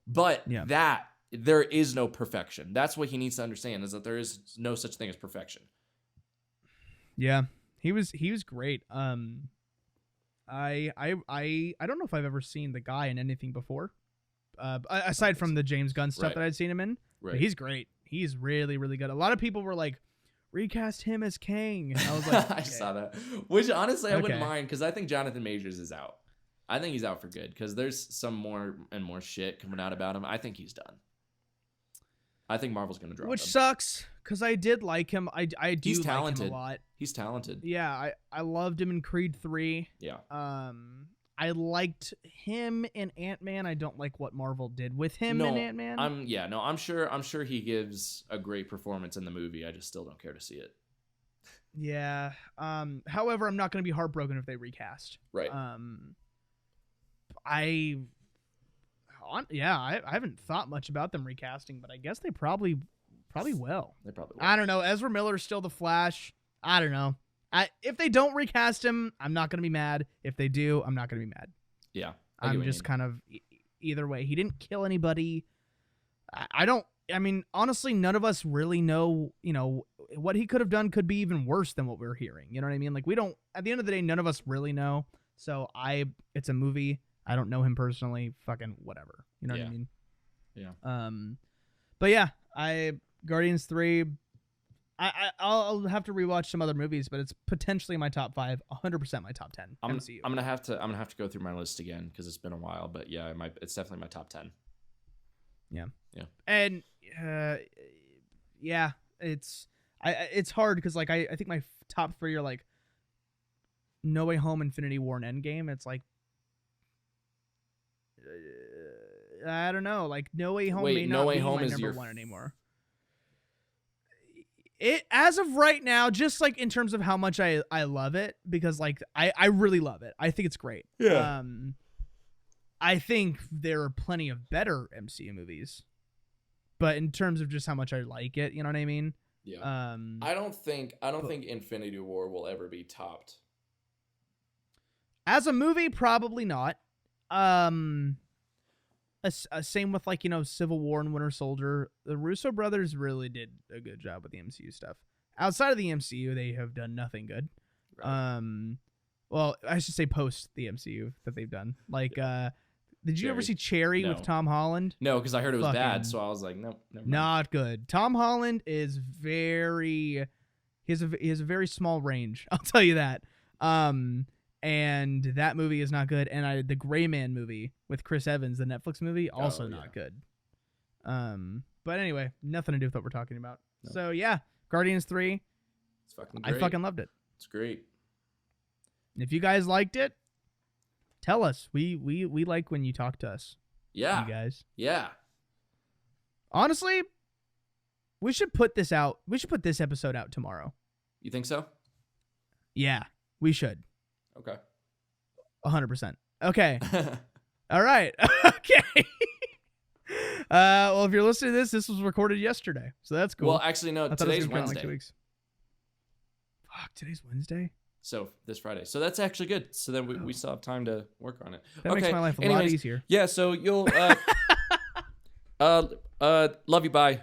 But that there is no perfection. That's what he needs to understand, is that there is no such thing as perfection. Yeah, he was great. I don't know if I've ever seen the guy in anything before, aside from the James Gunn stuff that I'd seen him in. Right. But he's great. He's really, really good. A lot of people were like, recast him as Kang. And I was like, I saw that. Which honestly I wouldn't mind, because I think Jonathan Majors is out. I think he's out for good, because there's some more and more shit coming out about him. I think he's done. I think Marvel's gonna drop him. Which sucks, because I did like him. I do he's like talented. him a lot. He's talented. Yeah, I loved him in Creed 3. Yeah. I liked him in Ant-Man. I don't like what Marvel did with him in Ant-Man. I'm sure he gives a great performance in the movie. I just still don't care to see it. Yeah. However, I'm not gonna be heartbroken if they recast. Right. I haven't thought much about them recasting, but I guess they probably will. They probably will. I don't know. Ezra Miller's still the Flash. I don't know. If they don't recast him, I'm not going to be mad. If they do, I'm not going to be mad. Yeah. I'm just kind of either way. He didn't kill anybody. I mean, honestly, none of us really know, what he could have done could be even worse than what we're hearing. You know what I mean? Like, at the end of the day, none of us really know. So it's a movie. I don't know him personally. Fucking whatever. You know what I mean? Yeah. But yeah, Guardians 3, I'll have to rewatch some other movies, but it's potentially my top 5, 100% my top 10 I'm MCU. gonna have to go through my list again because it's been a while. But yeah, it's definitely my top 10. Yeah. Yeah. And yeah, it's hard because like I think my top 3 are like No Way Home, Infinity War, and Endgame. It's like I don't know, like No Way Home may No not Way be Home my is number your 1 anymore. It as of right now, just like in terms of how much I love it, because like I really love it. I think it's great. Yeah. I think there are plenty of better MCU movies, but in terms of just how much I like it, you know what I mean? Yeah. I don't think Infinity War will ever be topped. As a movie, probably not. Same with like, you know, Civil War and Winter Soldier. The Russo brothers really did a good job with the MCU stuff. Outside of the MCU, they have done nothing good. Right. Well, I should say post the MCU that they've done. Like, did you ever see Cherry No. with Tom Holland? No, because I heard it was Fucking bad, so I was like, nope, never mind. Not good. Tom Holland is he has a very small range. I'll tell you that. And that movie is not good. And the Gray Man movie with Chris Evans, the Netflix movie, also not good. But anyway, nothing to do with what we're talking about. Nope. So yeah, Guardians 3. It's fucking great. I fucking loved it. It's great. If you guys liked it, tell us. We like when you talk to us. Yeah. You guys. Yeah. Honestly, we should put this out. We should put this episode out tomorrow. You think so? Yeah, we should. Okay. 100%. Okay. All right. Okay. Well, if you're listening to this was recorded yesterday, so that's cool. Well, actually, no. Today's Wednesday. Like 2 weeks. Fuck, today's Wednesday. So this Friday. So that's actually good. So then we still have time to work on it. That makes my life a lot easier. Yeah. So you'll love you. Bye.